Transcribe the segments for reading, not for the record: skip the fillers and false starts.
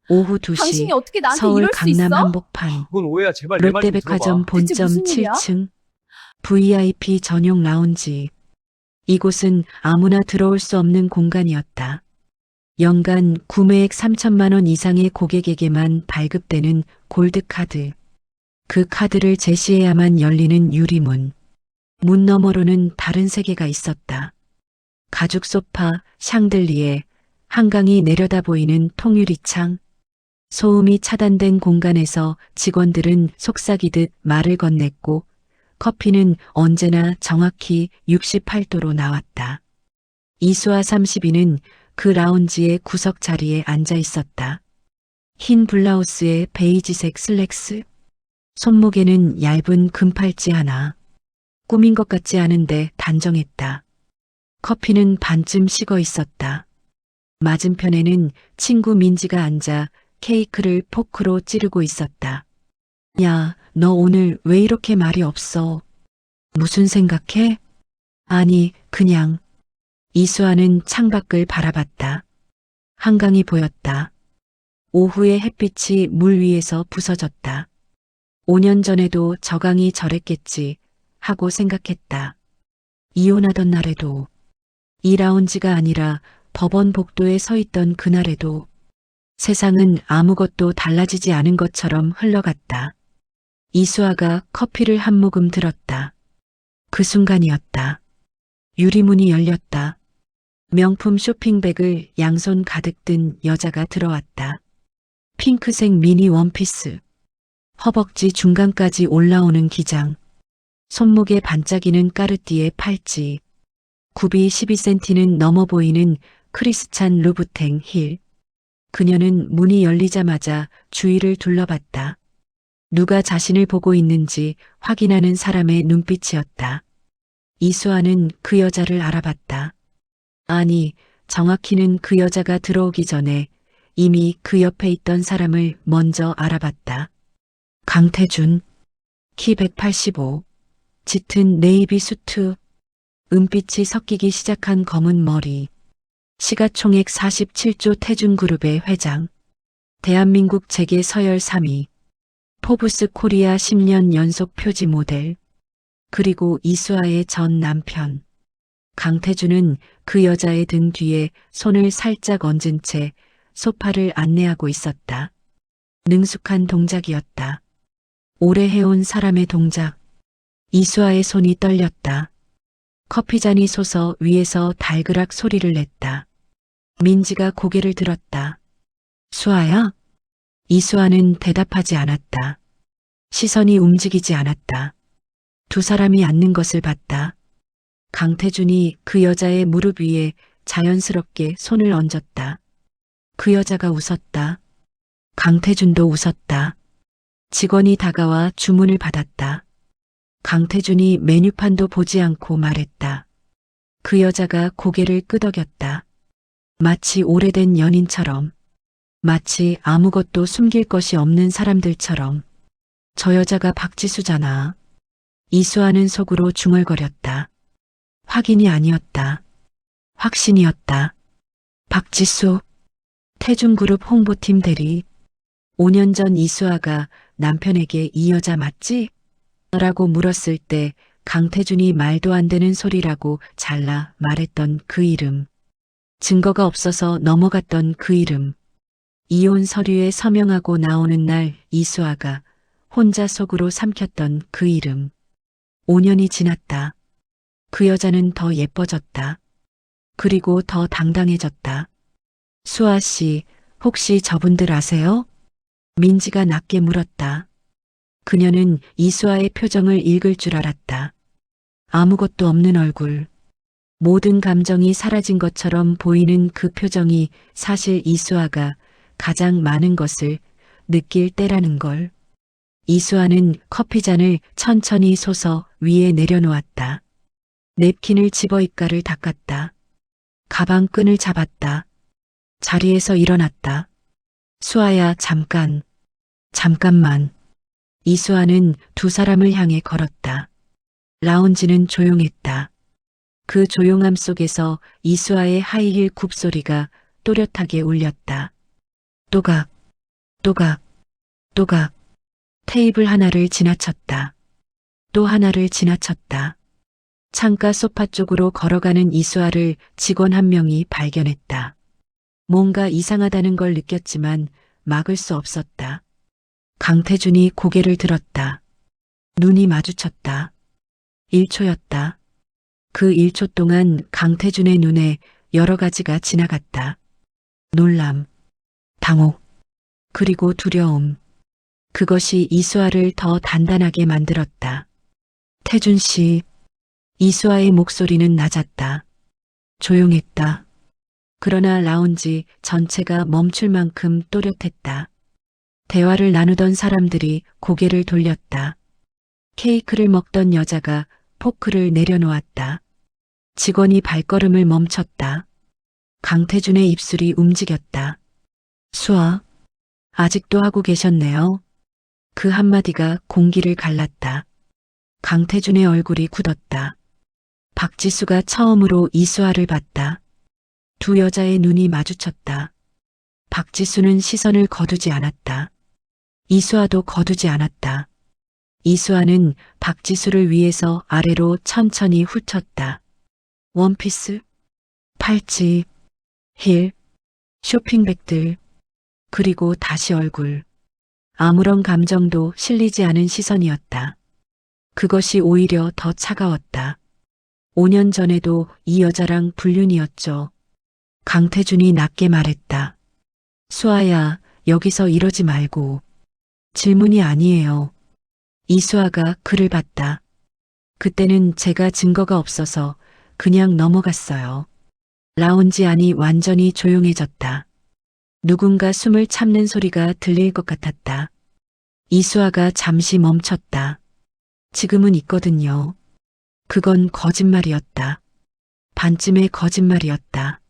오후 당신이 2시 어떻게 나한테 서울 이럴 수 강남 있어? 한복판 그건 오해야. 제발 내 말 좀 롯데백화점 들어봐. 대체 본점 무슨 일이야? 7층 VIP 전용 라운지. 이곳은 아무나 들어올 수 없는 공간이었다. 연간 구매액 3천만 원 이상의 고객에게만 발급되는 골드카드. 그 카드를 제시해야만 열리는 유리문. 문 너머로는 다른 세계가 있었다. 가죽 소파, 샹들리에, 한강이 내려다 보이는 통유리창. 소음이 차단된 공간에서 직원들은 속삭이듯 말을 건넸고 커피는 언제나 정확히 68도로 나왔다. 이수아 32는 그 라운지의 구석 자리에 앉아 있었다. 흰 블라우스에 베이지색 슬랙스. 손목에는 얇은 금팔찌 하나. 꾸민 것 같지 않은데 단정했다. 커피는 반쯤 식어 있었다. 맞은편에는 친구 민지가 앉아 케이크를 포크로 찌르고 있었다. 야, 너 오늘 왜 이렇게 말이 없어? 무슨 생각해? 아니, 그냥. 이수아는 창밖을 바라봤다. 한강이 보였다. 오후의 햇빛이 물 위에서 부서졌다. 5년 전에도 저강이 저랬겠지 하고 생각했다. 이혼하던 날에도, 이 라운지가 아니라 법원 복도에 서 있던 그날에도 세상은 아무것도 달라지지 않은 것처럼 흘러갔다. 이수아가 커피를 한 모금 들었다. 그 순간이었다. 유리문이 열렸다. 명품 쇼핑백을 양손 가득 든 여자가 들어왔다. 핑크색 미니 원피스. 허벅지 중간까지 올라오는 기장. 손목에 반짝이는 까르띠에 팔찌. 굽이 12cm는 넘어 보이는 크리스찬 루브탱 힐. 그녀는 문이 열리자마자 주위를 둘러봤다. 누가 자신을 보고 있는지 확인하는 사람의 눈빛이었다. 이수아는 그 여자를 알아봤다. 아니, 정확히는 그 여자가 들어오기 전에 이미 그 옆에 있던 사람을 먼저 알아봤다. 강태준, 키 185, 짙은 네이비 수트, 은빛이 섞이기 시작한 검은 머리, 시가총액 47조 태준그룹의 회장, 대한민국 재계 서열 3위, 포브스 코리아 10년 연속 표지 모델, 그리고 이수아의 전 남편. 강태준은 그 여자의 등 뒤에 손을 살짝 얹은 채 소파를 안내하고 있었다. 능숙한 동작이었다. 오래 해온 사람의 동작. 이수아의 손이 떨렸다. 커피잔이 솟아 위에서 달그락 소리를 냈다. 민지가 고개를 들었다. 수아야? 이수아는 대답하지 않았다. 시선이 움직이지 않았다. 두 사람이 앉는 것을 봤다. 강태준이 그 여자의 무릎 위에 자연스럽게 손을 얹었다. 그 여자가 웃었다. 강태준도 웃었다. 직원이 다가와 주문을 받았다. 강태준이 메뉴판도 보지 않고 말했다. 그 여자가 고개를 끄덕였다. 마치 오래된 연인처럼, 마치 아무것도 숨길 것이 없는 사람들처럼. 저 여자가 박지수잖아. 이수아는 속으로 중얼거렸다. 확인이 아니었다. 확신이었다. 박지수, 태준그룹 홍보팀 대리. 5년 전 이수아가 남편에게 이 여자 맞지? 라고 물었을 때 강태준이 말도 안 되는 소리라고 잘라 말했던 그 이름. 증거가 없어서 넘어갔던 그 이름. 이혼 서류에 서명하고 나오는 날 이수아가 혼자 속으로 삼켰던 그 이름. 5년이 지났다. 그 여자는 더 예뻐졌다. 그리고 더 당당해졌다. 수아 씨, 혹시 저분들 아세요? 민지가 낮게 물었다. 그녀는 이수아의 표정을 읽을 줄 알았다. 아무것도 없는 얼굴. 모든 감정이 사라진 것처럼 보이는 그 표정이 사실 이수아가 가장 많은 것을 느낄 때라는 걸. 이수아는 커피잔을 천천히 솟아 위에 내려놓았다. 냅킨을 집어 입가를 닦았다. 가방 끈을 잡았다. 자리에서 일어났다. 수아야, 잠깐. 잠깐만. 이수아는 두 사람을 향해 걸었다. 라운지는 조용했다. 그 조용함 속에서 이수아의 하이힐 굽소리가 또렷하게 울렸다. 또각. 또각, 또각. 테이블 하나를 지나쳤다. 또 하나를 지나쳤다. 창가 소파 쪽으로 걸어가는 이수아를 직원 한 명이 발견했다. 뭔가 이상하다는 걸 느꼈지만 막을 수 없었다. 강태준이 고개를 들었다. 눈이 마주쳤다. 1초였다. 그 1초 동안 강태준의 눈에 여러 가지가 지나갔다. 놀람, 당혹, 그리고 두려움. 그것이 이수아를 더 단단하게 만들었다. 태준 씨, 이수아의 목소리는 낮았다. 조용했다. 그러나 라운지 전체가 멈출 만큼 또렷했다. 대화를 나누던 사람들이 고개를 돌렸다. 케이크를 먹던 여자가 포크를 내려놓았다. 직원이 발걸음을 멈췄다. 강태준의 입술이 움직였다. 수아, 아직도 하고 계셨네요. 그 한마디가 공기를 갈랐다. 강태준의 얼굴이 굳었다. 박지수가 처음으로 이수아를 봤다. 두 여자의 눈이 마주쳤다. 박지수는 시선을 거두지 않았다. 이수아도 거두지 않았다. 이수아는 박지수를 위해서 아래로 천천히 훑었다. 원피스, 팔찌, 힐, 쇼핑백들, 그리고 다시 얼굴. 아무런 감정도 실리지 않은 시선이었다. 그것이 오히려 더 차가웠다. 5년 전에도 이 여자랑 불륜이었죠. 강태준이 낮게 말했다. 수아야, 여기서 이러지 말고. 질문이 아니에요. 이수아가 그를 봤다. 그때는 제가 증거가 없어서 그냥 넘어갔어요. 라운지 안이 완전히 조용해졌다. 누군가 숨을 참는 소리가 들릴 것 같았다. 이수아가 잠시 멈췄다. 지금은 있거든요. 그건 거짓말이었다. 반쯤의 거짓말이었다.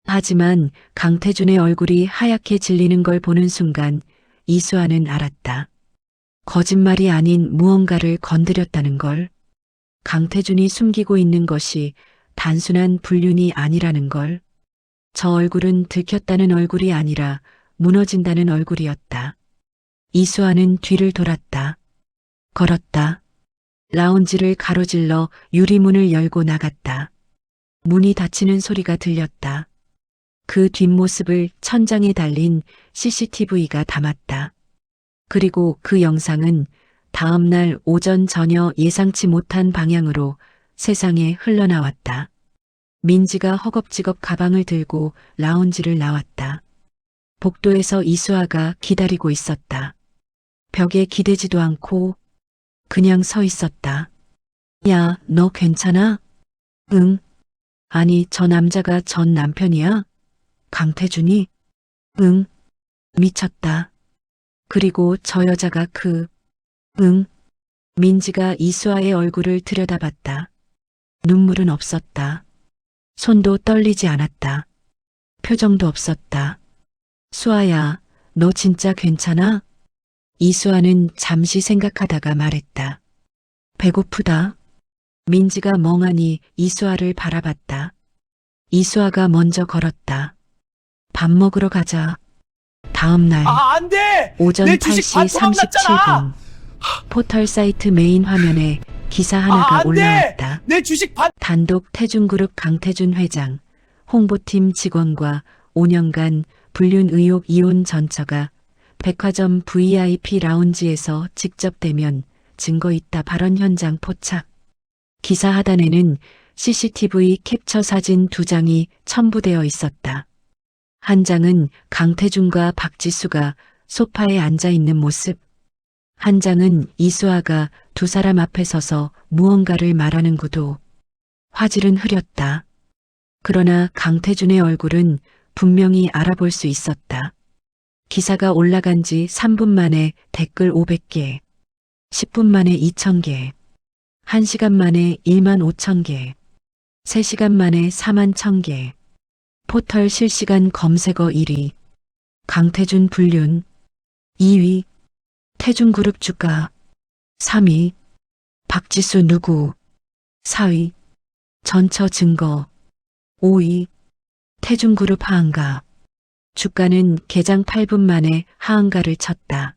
하지만 강태준의 얼굴이 하얗게 질리는 걸 보는 순간 이수아는 알았다. 거짓말이 아닌 무언가를 건드렸다는 걸. 강태준이 숨기고 있는 것이 단순한 불륜이 아니라는 걸. 저 얼굴은 들켰다는 얼굴이 아니라 무너진다는 얼굴이었다. 이수아는 뒤를 돌았다. 걸었다. 라운지를 가로질러 유리문을 열고 나갔다. 문이 닫히는 소리가 들렸다. 그 뒷모습을 천장에 달린 CCTV가 담았다. 그리고 그 영상은 다음 날 오전 전혀 예상치 못한 방향으로 세상에 흘러나왔다. 민지가 허겁지겁 가방을 들고 라운지를 나왔다. 복도에서 이수아가 기다리고 있었다. 벽에 기대지도 않고 그냥 서 있었다. 야, 너 괜찮아? 응. 아니, 저 남자가 전 남편이야? 강태준이? 응. 미쳤다. 그리고 저 여자가 응. 민지가 이수아의 얼굴을 들여다봤다. 눈물은 없었다. 손도 떨리지 않았다. 표정도 없었다. 수아야, 너 진짜 괜찮아? 이수아는 잠시 생각하다가 말했다. 배고프다. 민지가 멍하니 이수아를 바라봤다. 이수아가 먼저 걸었다. 밥 먹으러 가자. 다음 날 안 돼! 오전 내 주식 8시 반토막 났잖아! 37분 포털 사이트 메인 화면에 기사 하나가 안 돼! 올라왔다. 내 주식 반 단독 태준그룹 강태준 회장, 홍보팀 직원과 5년간 불륜 의혹 이혼 전처가 백화점 VIP 라운지에서 직접 대면 증거 있다 발언 현장 포착. 기사 하단에는 CCTV 캡처 사진 2장이 첨부되어 있었다. 한 장은 강태준과 박지수가 소파에 앉아 있는 모습. 한 장은 이수아가 두 사람 앞에 서서 무언가를 말하는 구도. 화질은 흐렸다. 그러나 강태준의 얼굴은 분명히 알아볼 수 있었다. 기사가 올라간 지 3분 만에 댓글 500개, 10분 만에 2000개, 1시간 만에 1만 5천 개, 3시간 만에 4만 1000개. 포털 실시간 검색어 1위, 강태준 불륜, 2위, 태준그룹 주가, 3위, 박지수 누구, 4위, 전처 증거, 5위, 태준그룹 하한가. 주가는 개장 8분 만에 하한가를 쳤다.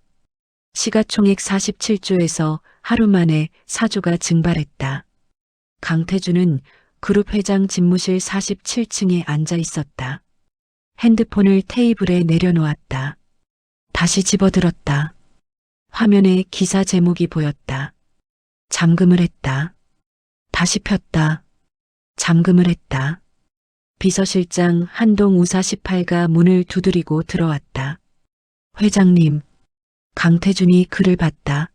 시가총액 47조에서 하루 만에 4조가 증발했다. 강태준은 그룹 회장 집무실 47층에 앉아 있었다. 핸드폰을 테이블에 내려놓았다. 다시 집어들었다. 화면에 기사 제목이 보였다. 잠금을 했다. 다시 폈다. 잠금을 했다. 비서실장 한동우사 18가 문을 두드리고 들어왔다. 회장님, 강태준이 글을 봤다.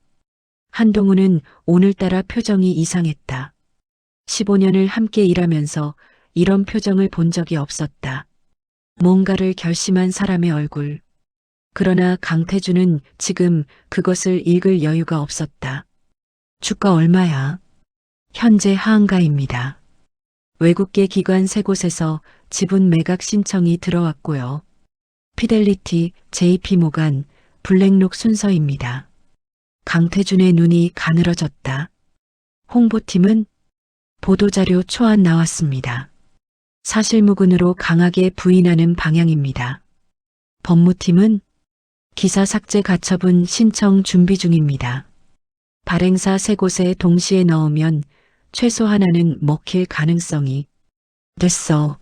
한동우는 오늘따라 표정이 이상했다. 15년을 함께 일하면서 이런 표정을 본 적이 없었다. 뭔가를 결심한 사람의 얼굴. 그러나 강태준은 지금 그것을 읽을 여유가 없었다. 주가 얼마야? 현재 하한가입니다. 외국계 기관 3곳에서 지분 매각 신청이 들어왔고요. 피델리티, JP모간, 블랙록 순서입니다. 강태준의 눈이 가늘어졌다. 홍보팀은 보도자료 초안 나왔습니다. 사실무근으로 강하게 부인하는 방향입니다. 법무팀은 기사 삭제 가처분 신청 준비 중입니다. 발행사 3곳에 동시에 넣으면 최소 하나는 먹힐 가능성이 됐어.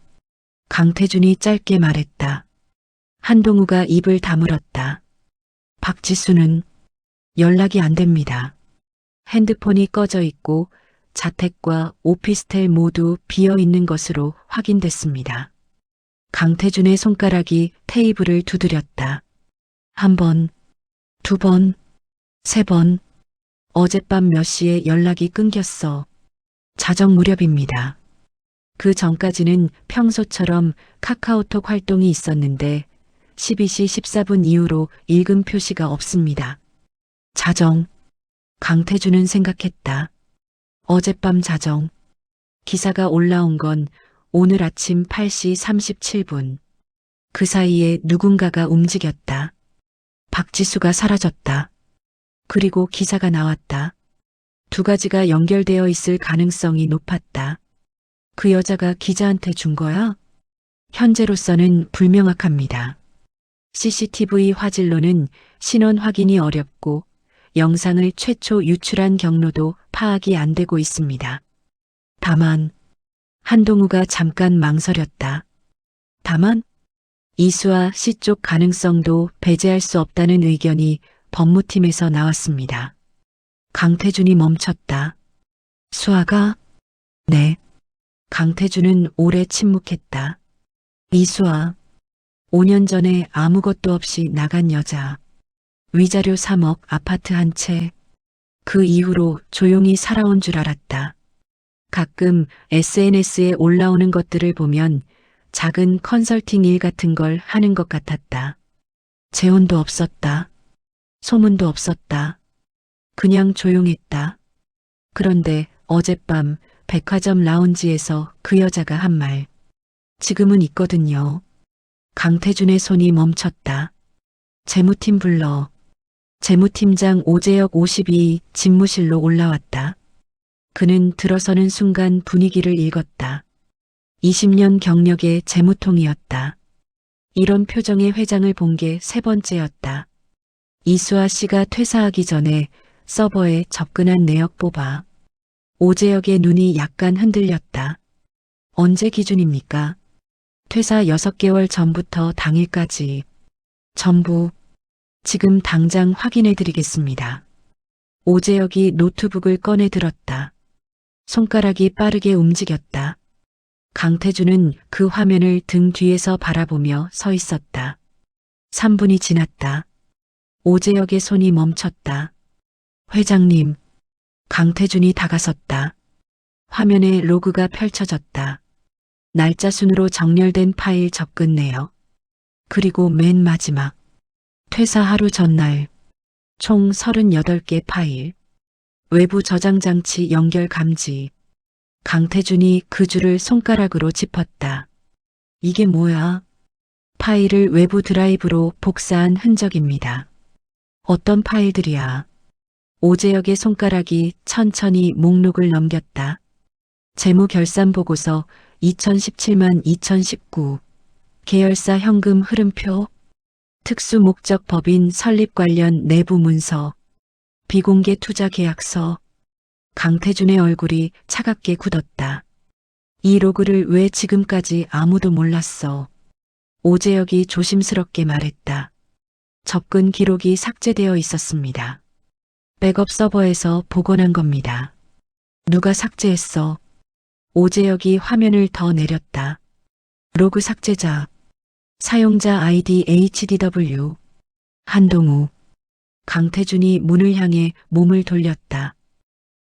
강태준이 짧게 말했다. 한동우가 입을 다물었다. 박지수는 연락이 안 됩니다. 핸드폰이 꺼져 있고 자택과 오피스텔 모두 비어 있는 것으로 확인됐습니다. 강태준의 손가락이 테이블을 두드렸다. 1번, 2번, 3번. 어젯밤 몇 시에 연락이 끊겼어. 자정 무렵입니다. 그 전까지는 평소처럼 카카오톡 활동이 있었는데 12시 14분 이후로 읽음 표시가 없습니다. 자정. 강태준은 생각했다. 어젯밤 자정. 기사가 올라온 건 오늘 아침 8시 37분. 그 사이에 누군가가 움직였다. 박지수가 사라졌다. 그리고 기사가 나왔다. 2가지가 연결되어 있을 가능성이 높았다. 그 여자가 기자한테 준 거야? 현재로서는 불명확합니다. CCTV 화질로는 신원 확인이 어렵고 영상을 최초 유출한 경로도 파악이 안 되고 있습니다. 다만 한동우가 잠깐 망설였다. 다만 이수아 씨 쪽 가능성도 배제할 수 없다는 의견이 법무팀에서 나왔습니다. 강태준이 멈췄다. 수아가? 네. 강태준은 오래 침묵했다. 이수아. 5년 전에 아무것도 없이 나간 여자. 위자료 3억 아파트 한 채. 그 이후로 조용히 살아온 줄 알았다. 가끔 SNS에 올라오는 것들을 보면 작은 컨설팅 일 같은 걸 하는 것 같았다. 재혼도 없었다. 소문도 없었다. 그냥 조용했다. 그런데 어젯밤 백화점 라운지에서 그 여자가 한 말. 지금은 있거든요. 강태준의 손이 멈췄다. 재무팀 불러. 재무팀장 오재혁 52 집무실로 올라왔다. 그는 들어서는 순간 분위기를 읽었다. 20년 경력의 재무통이었다. 이런 표정의 회장을 본 게 3번째였다. 이수아 씨가 퇴사하기 전에 서버에 접근한 내역 뽑아. 오재혁의 눈이 약간 흔들렸다. 언제 기준입니까? 퇴사 6개월 전부터 당일까지. 전부. 지금 당장 확인해 드리겠습니다. 오재혁이 노트북을 꺼내 들었다. 손가락이 빠르게 움직였다. 강태준은 그 화면을 등 뒤에서 바라보며 서 있었다. 3분이 지났다. 오재혁의 손이 멈췄다. 회장님. 강태준이 다가섰다. 화면에 로그가 펼쳐졌다. 날짜 순으로 정렬된 파일 접근 내역. 그리고 맨 마지막. 퇴사 하루 전날. 총 38개 파일. 외부 저장 장치 연결 감지. 강태준이 그 줄을 손가락으로 짚었다. 이게 뭐야? 파일을 외부 드라이브로 복사한 흔적입니다. 어떤 파일들이야? 오재혁의 손가락이 천천히 목록을 넘겼다. 재무결산보고서 2017만 2019, 계열사 현금 흐름표, 특수 목적 법인 설립 관련 내부 문서, 비공개 투자 계약서. 강태준의 얼굴이 차갑게 굳었다. 이 로그를 왜 지금까지 아무도 몰랐어? 오재혁이 조심스럽게 말했다. 접근 기록이 삭제되어 있었습니다. 백업 서버에서 복원한 겁니다. 누가 삭제했어? 오재혁이 화면을 더 내렸다. 로그 삭제자. 사용자 아이디 HDW. 한동우. 강태준이 문을 향해 몸을 돌렸다.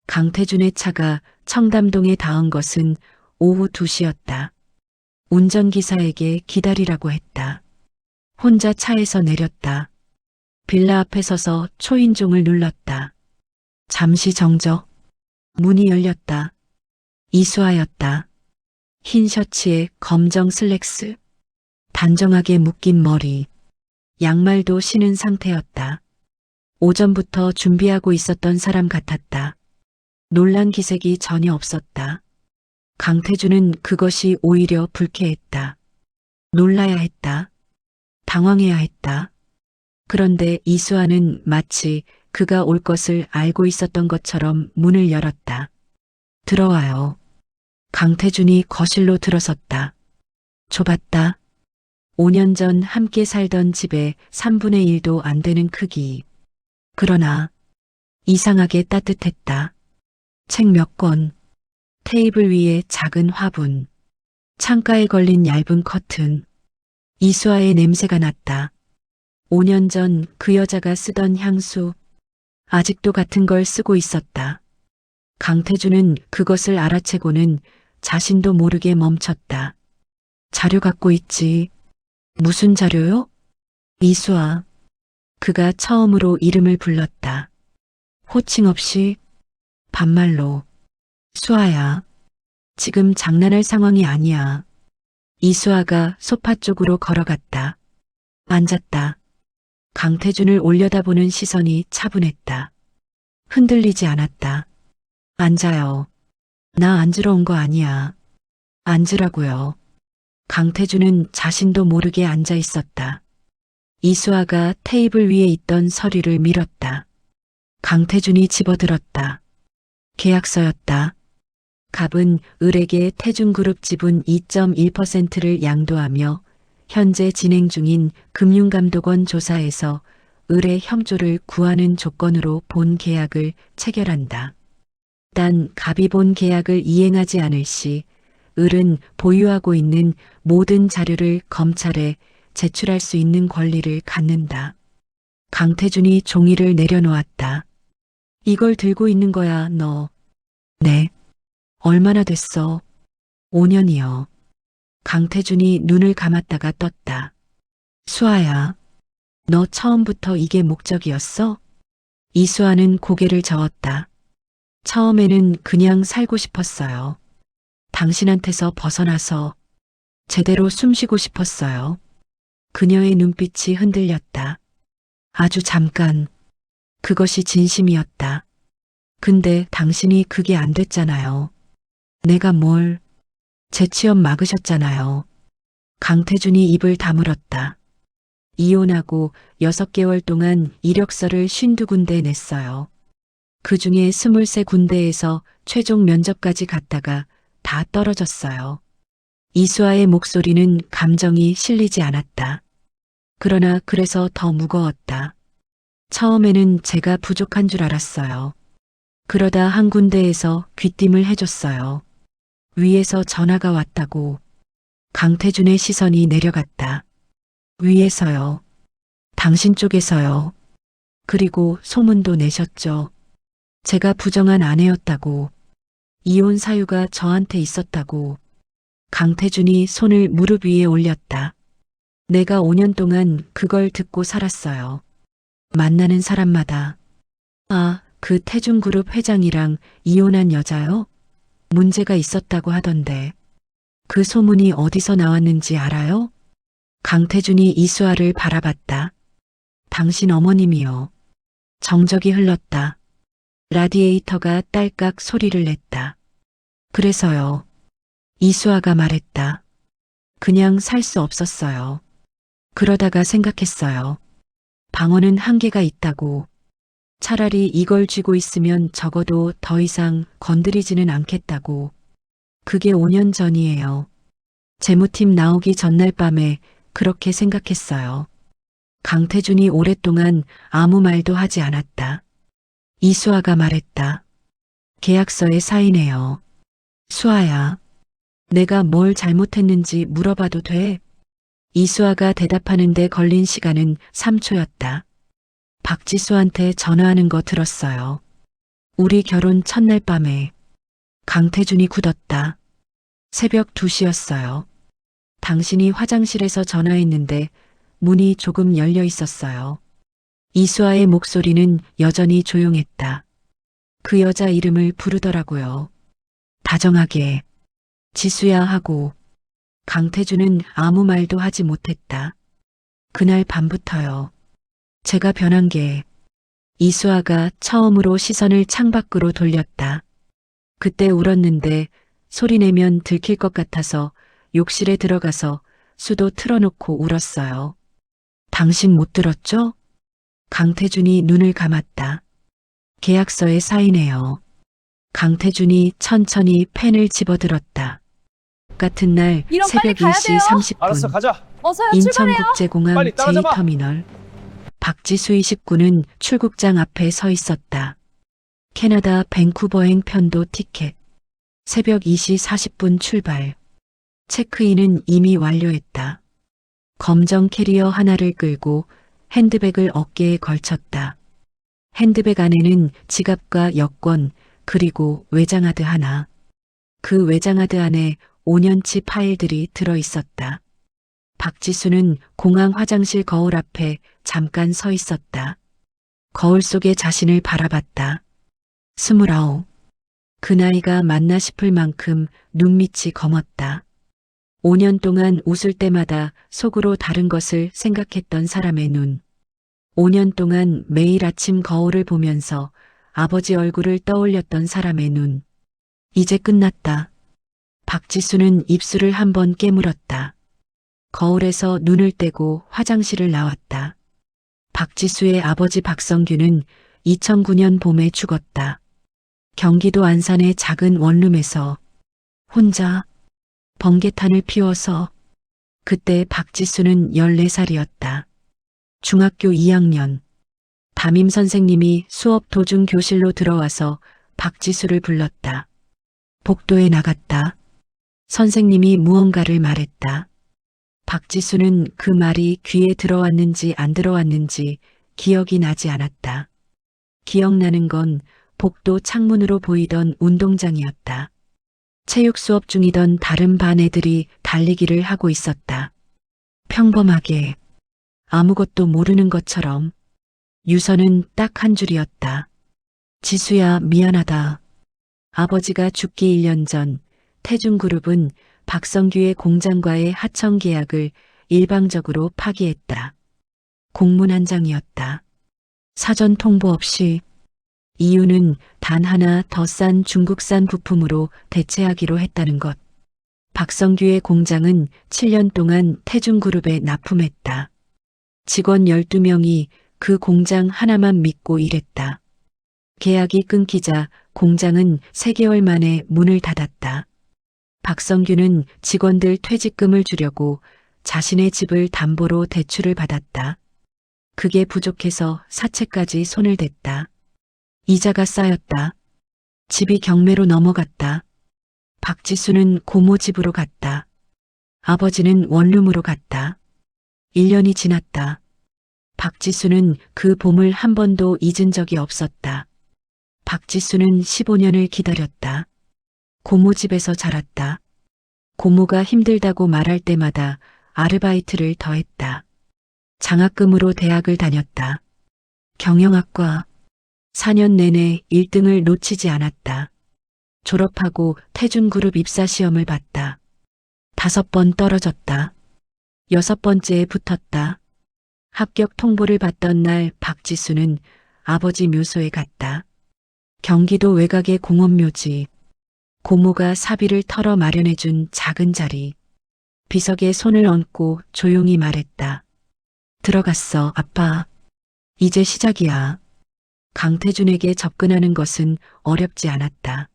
강태준의 차가 청담동에 닿은 것은 오후 2시였다. 운전기사에게 기다리라고 했다. 혼자 차에서 내렸다. 빌라 앞에 서서 초인종을 눌렀다. 잠시 정적. 문이 열렸다. 이수아였다. 흰 셔츠에 검정 슬랙스. 단정하게 묶인 머리. 양말도 신은 상태였다. 오전부터 준비하고 있었던 사람 같았다. 놀란 기색이 전혀 없었다. 강태준은 그것이 오히려 불쾌했다. 놀라야 했다. 당황해야 했다. 그런데 이수아는 마치 그가 올 것을 알고 있었던 것처럼 문을 열었다. 들어와요. 강태준이 거실로 들어섰다. 좁았다. 5년 전 함께 살던 집의 3분의 1도 안 되는 크기. 그러나 이상하게 따뜻했다. 책 몇 권, 테이블 위에 작은 화분, 창가에 걸린 얇은 커튼. 이수아의 냄새가 났다. 5년 전 그 여자가 쓰던 향수, 아직도 같은 걸 쓰고 있었다. 강태준은 그것을 알아채고는 자신도 모르게 멈췄다. 자료 갖고 있지. 무슨 자료요? 이수아. 그가 처음으로 이름을 불렀다. 호칭 없이 반말로. 수아야. 지금 장난할 상황이 아니야. 이수아가 소파 쪽으로 걸어갔다. 앉았다. 강태준을 올려다보는 시선이 차분했다. 흔들리지 않았다. 앉아요. 나 앉으러 온 거 아니야. 앉으라고요. 강태준은 자신도 모르게 앉아 있었다. 이수아가 테이블 위에 있던 서류를 밀었다. 강태준이 집어들었다. 계약서였다. 갑은 을에게 태중그룹 지분 2.1%를 양도하며 현재 진행 중인 금융감독원 조사에서 을의 협조를 구하는 조건으로 본 계약을 체결한다. 단 갑이 본 계약을 이행하지 않을 시 을은 보유하고 있는 모든 자료를 검찰에 제출할 수 있는 권리를 갖는다. 강태준이 종이를 내려놓았다. 이걸 들고 있는 거야, 너. 네. 얼마나 됐어? 5년이요. 강태준이 눈을 감았다가 떴다. 수아야, 너 처음부터 이게 목적이었어? 이수아는 고개를 저었다. 처음에는 그냥 살고 싶었어요. 당신한테서 벗어나서 제대로 숨쉬고 싶었어요. 그녀의 눈빛이 흔들렸다. 아주 잠깐. 그것이 진심이었다. 근데 당신이 그게 안 됐잖아요. 내가 뭘. 재취업 막으셨잖아요. 강태준이 입을 다물었다. 이혼하고 6개월 동안 이력서를 52군데 냈어요. 그중에 23군데에서 최종 면접까지 갔다가 다 떨어졌어요. 이수아의 목소리는 감정이 실리지 않았다. 그러나 그래서 더 무거웠다. 처음에는 제가 부족한 줄 알았어요. 그러다 한 군데에서 귀띔을 해줬어요. 위에서 전화가 왔다고. 강태준의 시선이 내려갔다. 위에서요. 당신 쪽에서요. 그리고 소문도 내셨죠. 제가 부정한 아내였다고. 이혼 사유가 저한테 있었다고. 강태준이 손을 무릎 위에 올렸다. 내가 5년 동안 그걸 듣고 살았어요. 만나는 사람마다. 아, 그 태중그룹 회장이랑 이혼한 여자요? 문제가 있었다고 하던데. 그 소문이 어디서 나왔는지 알아요? 강태준이 이수아를 바라봤다. 당신 어머님이요. 정적이 흘렀다. 라디에이터가 딸깍 소리를 냈다. 그래서요. 이수아가 말했다. 그냥 살 수 없었어요. 그러다가 생각했어요. 방언은 한계가 있다고. 차라리 이걸 쥐고 있으면 적어도 더 이상 건드리지는 않겠다고. 그게 5년 전이에요. 재무팀 나오기 전날 밤에 그렇게 생각했어요. 강태준이 오랫동안 아무 말도 하지 않았다. 이수아가 말했다. 계약서에 사인해요. 수아야, 내가 뭘 잘못했는지 물어봐도 돼? 이수아가 대답하는데 걸린 시간은 3초였다. 박지수한테 전화하는 거 들었어요. 우리 결혼 첫날 밤에. 강태준이 굳었다. 새벽 2시였어요. 당신이 화장실에서 전화했는데 문이 조금 열려 있었어요. 이수아의 목소리는 여전히 조용했다. 그 여자 이름을 부르더라고요. 다정하게. 지수야 하고. 강태준은 아무 말도 하지 못했다. 그날 밤부터요. 제가 변한 게. 이수아가 처음으로 시선을 창밖으로 돌렸다. 그때 울었는데 소리내면 들킬 것 같아서 욕실에 들어가서 수도 틀어놓고 울었어요. 당신 못 들었죠? 강태준이 눈을 감았다. 계약서에 사인해요. 강태준이 천천히 펜을 집어들었다. 같은 날 이런 빨리 새벽 가야 1시 돼요. 30분 알았어, 가자. 어서요, 출발해요. 인천국제공항 빨리 따라잡아. 제2터미널. 박지수 29는 출국장 앞에 서 있었다. 캐나다 밴쿠버행 편도 티켓. 새벽 2시 40분 출발. 체크인은 이미 완료했다. 검정 캐리어 하나를 끌고 핸드백을 어깨에 걸쳤다. 핸드백 안에는 지갑과 여권 그리고 외장하드 하나. 그 외장하드 안에 5년치 파일들이 들어 있었다. 박지수는 공항 화장실 거울 앞에 잠깐 서 있었다. 거울 속에 자신을 바라봤다. 29. 그 나이가 맞나 싶을 만큼 눈밑이 검었다. 5년 동안 웃을 때마다 속으로 다른 것을 생각했던 사람의 눈. 5년 동안 매일 아침 거울을 보면서 아버지 얼굴을 떠올렸던 사람의 눈. 이제 끝났다. 박지수는 입술을 한번 깨물었다. 거울에서 눈을 떼고 화장실을 나왔다. 박지수의 아버지 박성규는 2009년 봄에 죽었다. 경기도 안산의 작은 원룸에서 혼자 번개탄을 피워서. 그때 박지수는 14살이었다. 중학교 2학년. 담임 선생님이 수업 도중 교실로 들어와서 박지수를 불렀다. 복도에 나갔다. 선생님이 무언가를 말했다. 박지수는 그 말이 귀에 들어왔는지 안 들어왔는지 기억이 나지 않았다. 기억나는 건 복도 창문으로 보이던 운동장이었다. 체육 수업 중이던 다른 반 애들이 달리기를 하고 있었다. 평범하게 아무것도 모르는 것처럼. 유서는 딱 한 줄이었다. 지수야, 미안하다. 아버지가 죽기 1년 전 태중그룹은 박성규의 공장과의 하청 계약을 일방적으로 파기했다. 공문 한 장이었다. 사전 통보 없이. 이유는 단 하나 더 싼 중국산 부품으로 대체하기로 했다는 것. 박성규의 공장은 7년 동안 태중그룹에 납품했다. 직원 12명이 그 공장 하나만 믿고 일했다. 계약이 끊기자 공장은 3개월 만에 문을 닫았다. 박성규는 직원들 퇴직금을 주려고 자신의 집을 담보로 대출을 받았다. 그게 부족해서 사채까지 손을 댔다. 이자가 쌓였다. 집이 경매로 넘어갔다. 박지수는 고모 집으로 갔다. 아버지는 원룸으로 갔다. 1년이 지났다. 박지수는 그 봄을 한 번도 잊은 적이 없었다. 박지수는 15년을 기다렸다. 고모 집에서 자랐다. 고모가 힘들다고 말할 때마다 아르바이트를 더했다. 장학금으로 대학을 다녔다. 경영학과. 4년 내내 1등을 놓치지 않았다. 졸업하고 태중그룹 입사시험을 봤다. 5번 떨어졌다. 6번째에 붙었다. 합격 통보를 받던 날 박지수는 아버지 묘소에 갔다. 경기도 외곽의 공원묘지. 고모가 사비를 털어 마련해준 작은 자리. 비석에 손을 얹고 조용히 말했다. 들어갔어, 아빠. 이제 시작이야. 강태준에게 접근하는 것은 어렵지 않았다.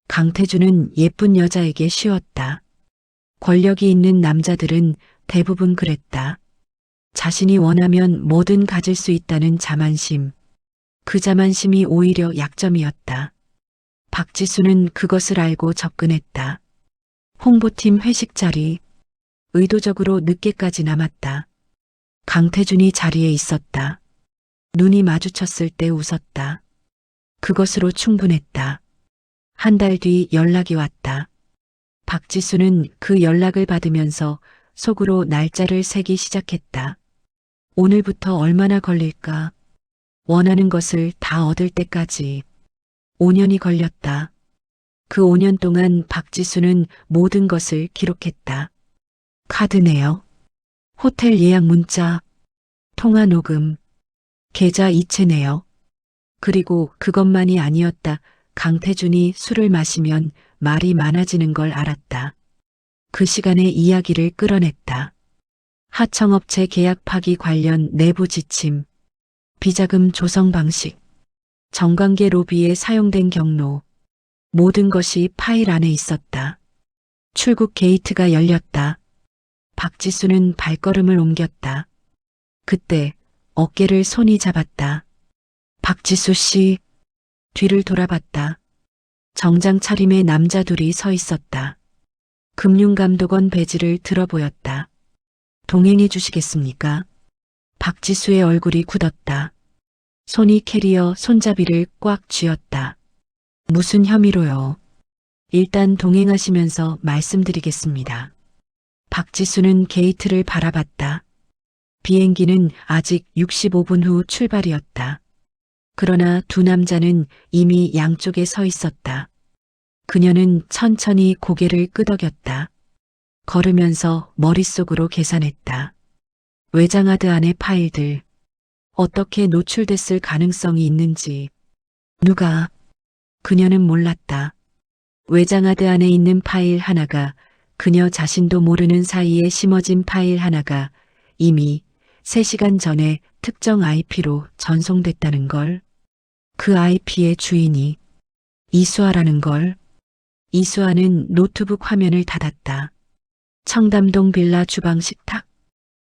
강태준은 예쁜 여자에게 쉬웠다. 권력이 있는 남자들은 대부분 그랬다. 자신이 원하면 뭐든 가질 수 있다는 자만심. 그 자만심이 오히려 약점이었다. 박지수는 그것을 알고 접근했다. 홍보팀 회식 자리. 의도적으로 늦게까지 남았다. 강태준이 자리에 있었다. 눈이 마주쳤을 때 웃었다. 그것으로 충분했다. 한 달 뒤 연락이 왔다. 박지수는 그 연락을 받으면서 속으로 날짜를 세기 시작했다. 오늘부터 얼마나 걸릴까? 원하는 것을 다 얻을 때까지. 5년이 걸렸다. 그 5년 동안 박지수는 모든 것을 기록했다. 카드 내역, 호텔 예약 문자, 통화 녹음, 계좌 이체 내역. 그리고 그것만이 아니었다. 강태준이 술을 마시면 말이 많아지는 걸 알았다. 그 시간에 이야기를 끌어냈다. 하청업체 계약 파기 관련 내부 지침, 비자금 조성 방식, 정관계 로비에 사용된 경로, 모든 것이 파일 안에 있었다. 출국 게이트가 열렸다. 박지수는 발걸음을 옮겼다. 그때 어깨를 손이 잡았다. 박지수 씨. 뒤를 돌아봤다. 정장 차림의 남자 둘이 서 있었다. 금융감독원 배지를 들어 보였다. 동행해 주시겠습니까? 박지수의 얼굴이 굳었다. 손이 캐리어 손잡이를 꽉 쥐었다. 무슨 혐의로요? 일단 동행하시면서 말씀드리겠습니다. 박지수는 게이트를 바라봤다. 비행기는 아직 65분 후 출발이었다. 그러나 두 남자는 이미 양쪽에 서 있었다. 그녀는 천천히 고개를 끄덕였다. 걸으면서 머릿속으로 계산했다. 외장하드 안의 파일들. 어떻게 노출됐을 가능성이 있는지. 누가? 그녀는 몰랐다. 외장하드 안에 있는 파일 하나가 그녀 자신도 모르는 사이에 심어진 파일 하나가 이미 3시간 전에 특정 IP로 전송됐다는 걸. 그 IP의 주인이 이수아라는 걸. 이수아는 노트북 화면을 닫았다. 청담동 빌라 주방 식탁.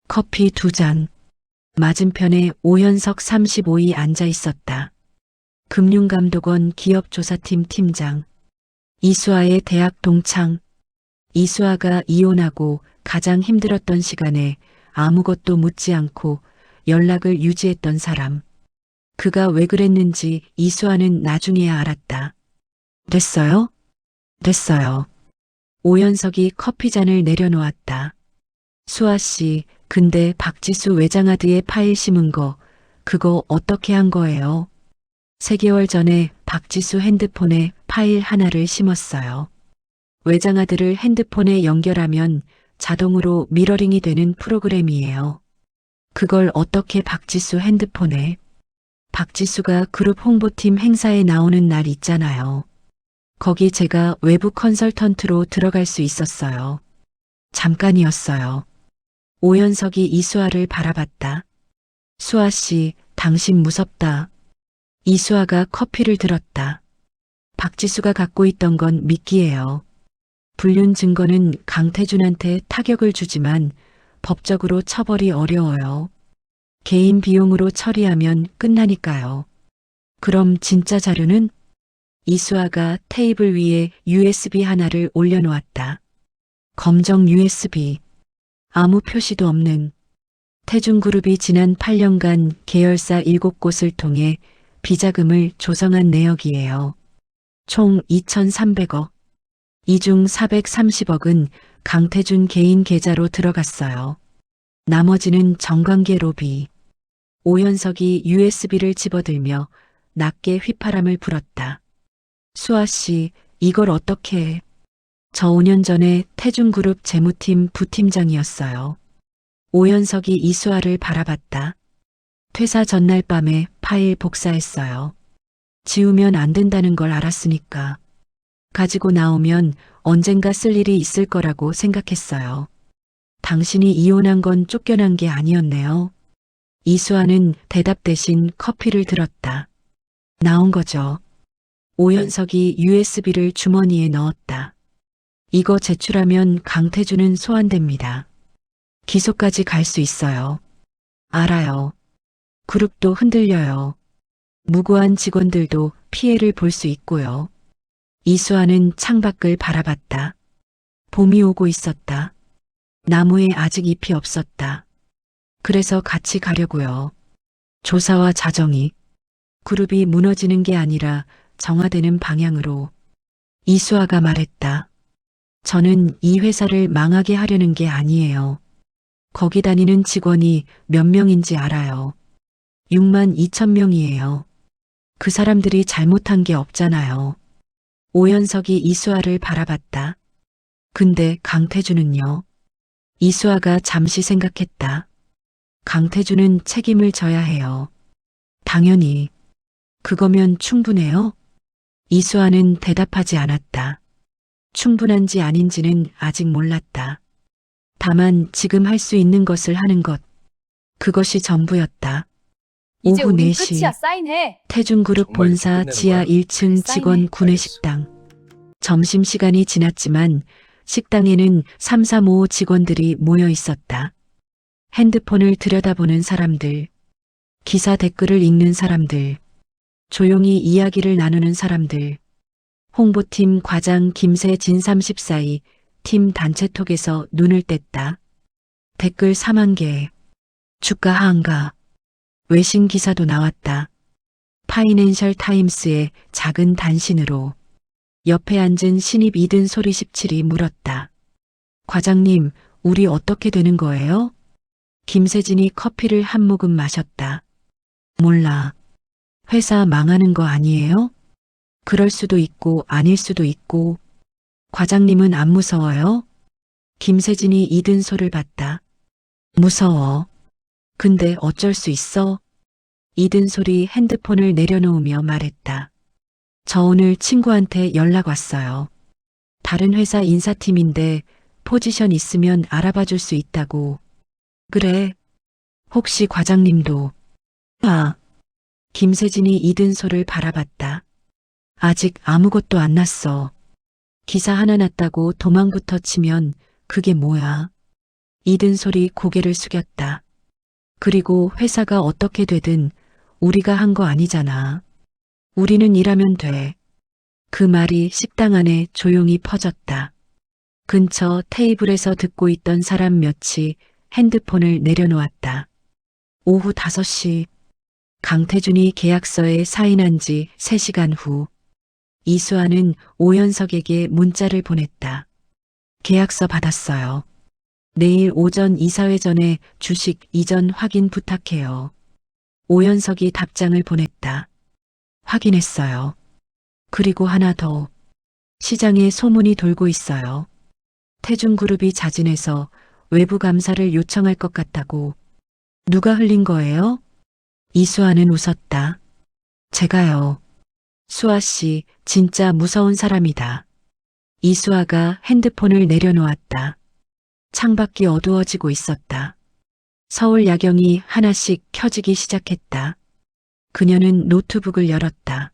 커피 2잔. 맞은편에 오현석 35이 앉아 있었다. 금융감독원 기업조사팀 팀장. 이수아의 대학 동창. 이수아가 이혼하고 가장 힘들었던 시간에 아무것도 묻지 않고 연락을 유지했던 사람. 그가 왜 그랬는지 이수아는 나중에야 알았다. 됐어요? 됐어요. 오연석이 커피잔을 내려놓았다. 수아 씨, 근데 박지수 외장하드에 파일 심은 거, 그거 어떻게 한 거예요? 3개월 전에 박지수 핸드폰에 파일 하나를 심었어요. 외장하드를 핸드폰에 연결하면 자동으로 미러링이 되는 프로그램이에요. 그걸 어떻게 박지수 핸드폰에? 박지수가 그룹 홍보팀 행사에 나오는 날 있잖아요. 거기 제가 외부 컨설턴트로 들어갈 수 있었어요. 잠깐이었어요. 오연석이 이수아를 바라봤다. 수아 씨, 당신 무섭다. 이수아가 커피를 들었다. 박지수가 갖고 있던 건 미끼예요. 불륜 증거는 강태준한테 타격을 주지만 법적으로 처벌이 어려워요. 개인 비용으로 처리하면 끝나니까요. 그럼 진짜 자료는? 이수아가 테이블 위에 USB 하나를 올려놓았다. 검정 USB. 아무 표시도 없는. 태중그룹이 지난 8년간 계열사 7곳을 통해 비자금을 조성한 내역이에요. 총 2,300억. 이 중 430억은 강태준 개인 계좌로 들어갔어요. 나머지는 정관계 로비. 오연석이 USB를 집어들며 낮게 휘파람을 불었다. 수아 씨, 이걸 어떻게 해? 저 5년 전에 태중그룹 재무팀 부팀장이었어요. 오연석이 이수아를 바라봤다. 퇴사 전날 밤에 파일 복사했어요. 지우면 안 된다는 걸 알았으니까. 가지고 나오면 언젠가 쓸 일이 있을 거라고 생각했어요. 당신이 이혼한 건 쫓겨난 게 아니었네요. 이수아는 대답 대신 커피를 들었다. 나온 거죠. 오연석이 USB를 주머니에 넣었다. 이거 제출하면 강태준은 소환됩니다. 기소까지 갈 수 있어요. 알아요. 그룹도 흔들려요. 무고한 직원들도 피해를 볼 수 있고요. 이수아는 창밖을 바라봤다. 봄이 오고 있었다. 나무에 아직 잎이 없었다. 그래서 같이 가려고요. 조사와 자정이 그룹이 무너지는 게 아니라 정화되는 방향으로. 이수아가 말했다. 저는 이 회사를 망하게 하려는 게 아니에요. 거기 다니는 직원이 몇 명인지 알아요. 6만 2천 명이에요. 그 사람들이 잘못한 게 없잖아요. 오연석이 이수아를 바라봤다. 근데 강태준은요? 이수아가 잠시 생각했다. 강태준은 책임을 져야 해요. 당연히. 그거면 충분해요? 이수아는 대답하지 않았다. 충분한지 아닌지는 아직 몰랐다. 다만 지금 할 수 있는 것을 하는 것. 그것이 전부였다. 이제 오후 우린 4시 끝이야. 사인해. 태준그룹 정말 본사 이렇게 끝내는 지하 거야? 1층 직원 사인해. 구내식당. 점심시간이 지났지만 식당에는 335 직원들이 모여 있었다. 핸드폰을 들여다보는 사람들, 기사 댓글을 읽는 사람들, 조용히 이야기를 나누는 사람들, 홍보팀 과장 김세진 34이 팀 단체톡에서 눈을 뗐다. 댓글 4만 개, 주가 하한가, 외신 기사도 나왔다. 파이낸셜 타임스의 작은 단신으로. 옆에 앉은 신입 이든 소리 17이 물었다. 과장님, 우리 어떻게 되는 거예요? 김세진이 커피를 한 모금 마셨다. 몰라. 회사 망하는 거 아니에요? 그럴 수도 있고 아닐 수도 있고. 과장님은 안 무서워요? 김세진이 이든 소를 봤다. 무서워. 근데 어쩔 수 있어? 이든 소리 핸드폰을 내려놓으며 말했다. 저 오늘 친구한테 연락 왔어요. 다른 회사 인사팀인데 포지션 있으면 알아봐 줄 수 있다고. 그래. 혹시 과장님도. 아. 김세진이 이든소를 바라봤다. 아직 아무것도 안 났어. 기사 하나 났다고 도망부터 치면 그게 뭐야. 이든솔이 고개를 숙였다. 그리고 회사가 어떻게 되든 우리가 한 거 아니잖아. 우리는 일하면 돼. 그 말이 식당 안에 조용히 퍼졌다. 근처 테이블에서 듣고 있던 사람 몇이 핸드폰을 내려놓았다. 오후 5시 강태준이 계약서에 사인한 지 3시간 후 이수아는 오연석에게 문자를 보냈다. 계약서 받았어요. 내일 오전 이사회 전에 주식 이전 확인 부탁해요. 오연석이 답장을 보냈다. 확인했어요. 그리고 하나 더. 시장에 소문이 돌고 있어요. 태준그룹이 자진해서 외부 감사를 요청할 것 같다고. 누가 흘린 거예요? 이수아는 웃었다. 제가요. 수아 씨, 진짜 무서운 사람이다. 이수아가 핸드폰을 내려놓았다. 창밖이 어두워지고 있었다. 서울 야경이 하나씩 켜지기 시작했다. 그녀는 노트북을 열었다.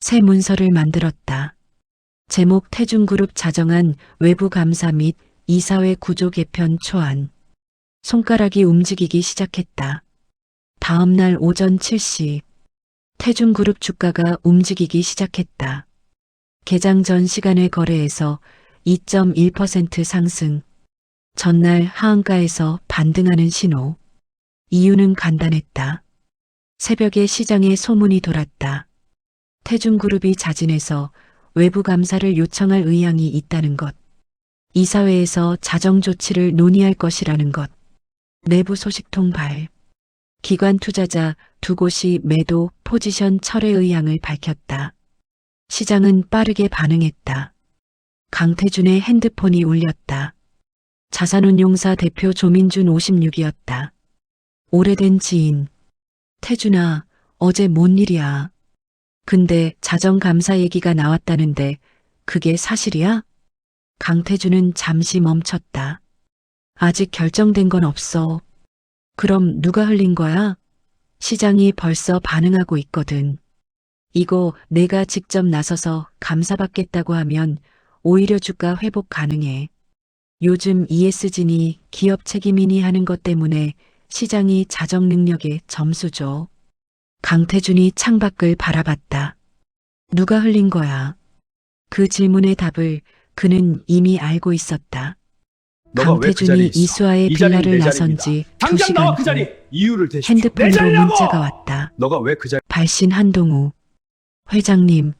새 문서를 만들었다. 제목 태준그룹 자정한 외부 감사 및 이사회 구조 개편 초안. 손가락이 움직이기 시작했다. 다음 날 오전 7시 태준그룹 주가가 움직이기 시작했다. 개장 전 시간의 거래에서 2.1% 상승. 전날 하한가에서 반등하는 신호. 이유는 간단했다. 새벽에 시장에 소문이 돌았다. 태준그룹이 자진해서 외부 감사를 요청할 의향이 있다는 것. 이사회에서 자정 조치를 논의할 것이라는 것. 내부 소식 통발. 기관 투자자 2곳이 매도 포지션 철회 의향을 밝혔다. 시장은 빠르게 반응했다. 강태준의 핸드폰이 울렸다. 자산운용사 대표 조민준 56이었다. 오래된 지인. 태준아, 어제 뭔 일이야? 근데 자정감사 얘기가 나왔다는데 그게 사실이야? 강태준은 잠시 멈췄다. 아직 결정된 건 없어. 그럼 누가 흘린 거야? 시장이 벌써 반응하고 있거든. 이거 내가 직접 나서서 감사받겠다고 하면 오히려 주가 회복 가능해. 요즘 ESG니 기업 책임이니 하는 것 때문에 시장이 자정 능력에 점수 줘. 강태준이 창밖을 바라봤다. 누가 흘린 거야? 그 질문의 답을 그는 이미 알고 있었다. 너가 왜 그 자리에 강태준이 있어? 이수아의 이 자리는 빌라를 내 나선 자리입니다. 지 당장 2시간 나와 후 그 자리. 이유를 대십시오. 내 핸드폰으로 자리라고! 문자가 왔다. 너가 왜 그 자리? 발신 한동우. 회장님,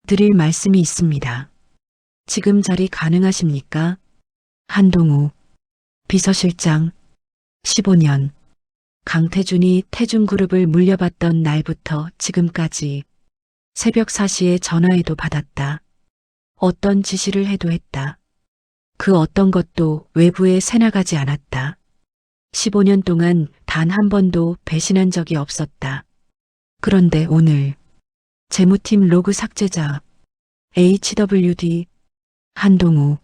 드릴 말씀이 있습니다. 지금 자리 가능하십니까? 한동우. 비서실장. 15년. 강태준이 태준그룹을 물려받던 날부터 지금까지 새벽 4시에 전화해도 받았다. 어떤 지시를 해도 했다. 그 어떤 것도 외부에 새나가지 않았다. 15년 동안 단 한 번도 배신한 적이 없었다. 그런데 오늘 재무팀 로그 삭제자 HWD 한동우.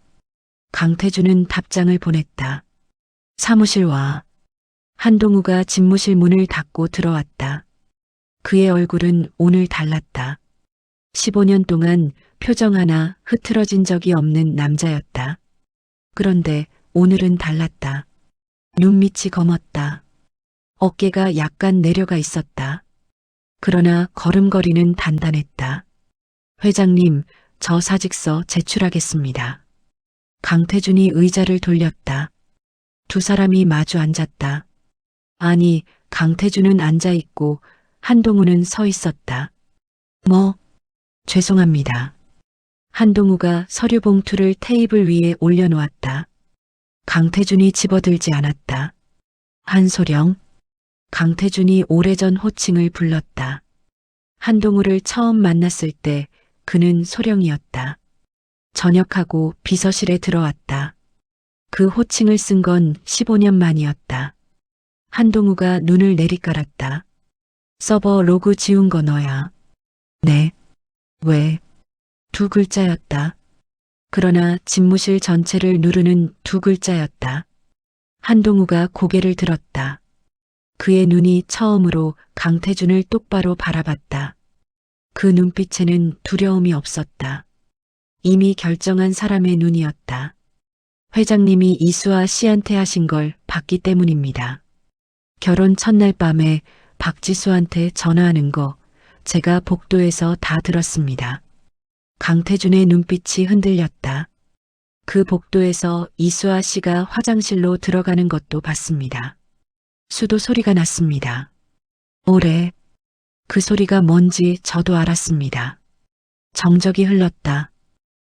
강태준은 답장을 보냈다. 사무실 와. 한동우가 집무실 문을 닫고 들어왔다. 그의 얼굴은 오늘 달랐다. 15년 동안 표정 하나 흐트러진 적이 없는 남자였다. 그런데 오늘은 달랐다. 눈밑이 검었다. 어깨가 약간 내려가 있었다. 그러나 걸음걸이는 단단했다. 회장님, 저 사직서 제출하겠습니다. 강태준이 의자를 돌렸다. 두 사람이 마주 앉았다. 아니, 강태준은 앉아있고 한동우는 서 있었다. 죄송합니다. 한동우가 서류 봉투를 테이블 위에 올려놓았다. 강태준이 집어들지 않았다. 한소령. 강태준이 오래전 호칭을 불렀다. 한동우를 처음 만났을 때 그는 소령이었다. 전역하고 비서실에 들어왔다. 그 호칭을 쓴 건 15년 만이었다. 한동우가 눈을 내리깔았다. 서버 로그 지운 거 너야. 네. 왜? 두 글자였다. 그러나 집무실 전체를 누르는 두 글자였다. 한동우가 고개를 들었다. 그의 눈이 처음으로 강태준을 똑바로 바라봤다. 그 눈빛에는 두려움이 없었다. 이미 결정한 사람의 눈이었다. 회장님이 이수아 씨한테 하신 걸 봤기 때문입니다. 결혼 첫날 밤에 박지수한테 전화하는 거 제가 복도에서 다 들었습니다. 강태준의 눈빛이 흔들렸다. 그 복도에서 이수아 씨가 화장실로 들어가는 것도 봤습니다. 수도 소리가 났습니다. 오래. 그 소리가 뭔지 저도 알았습니다. 정적이 흘렀다.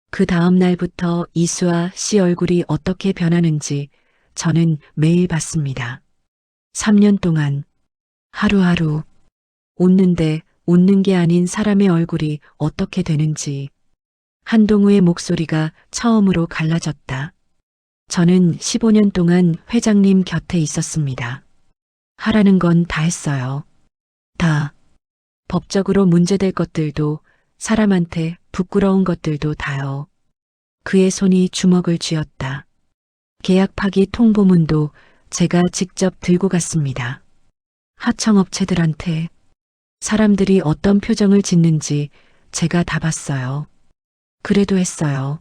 그 다음 날부터 이수아 씨 얼굴이 어떻게 변하는지 저는 매일 봤습니다. 3년 동안 하루하루 웃는데 웃는 게 아닌 사람의 얼굴이 어떻게 되는지. 한동우의 목소리가 처음으로 갈라졌다. 저는 15년 동안 회장님 곁에 있었습니다. 하라는 건 다 했어요. 다. 법적으로 문제될 것들도 사람한테 부끄러운 것들도 다요. 그의 손이 주먹을 쥐었다. 계약 파기 통보문도 제가 직접 들고 갔습니다. 하청업체들한테 사람들이 어떤 표정을 짓는지 제가 다 봤어요. 그래도 했어요.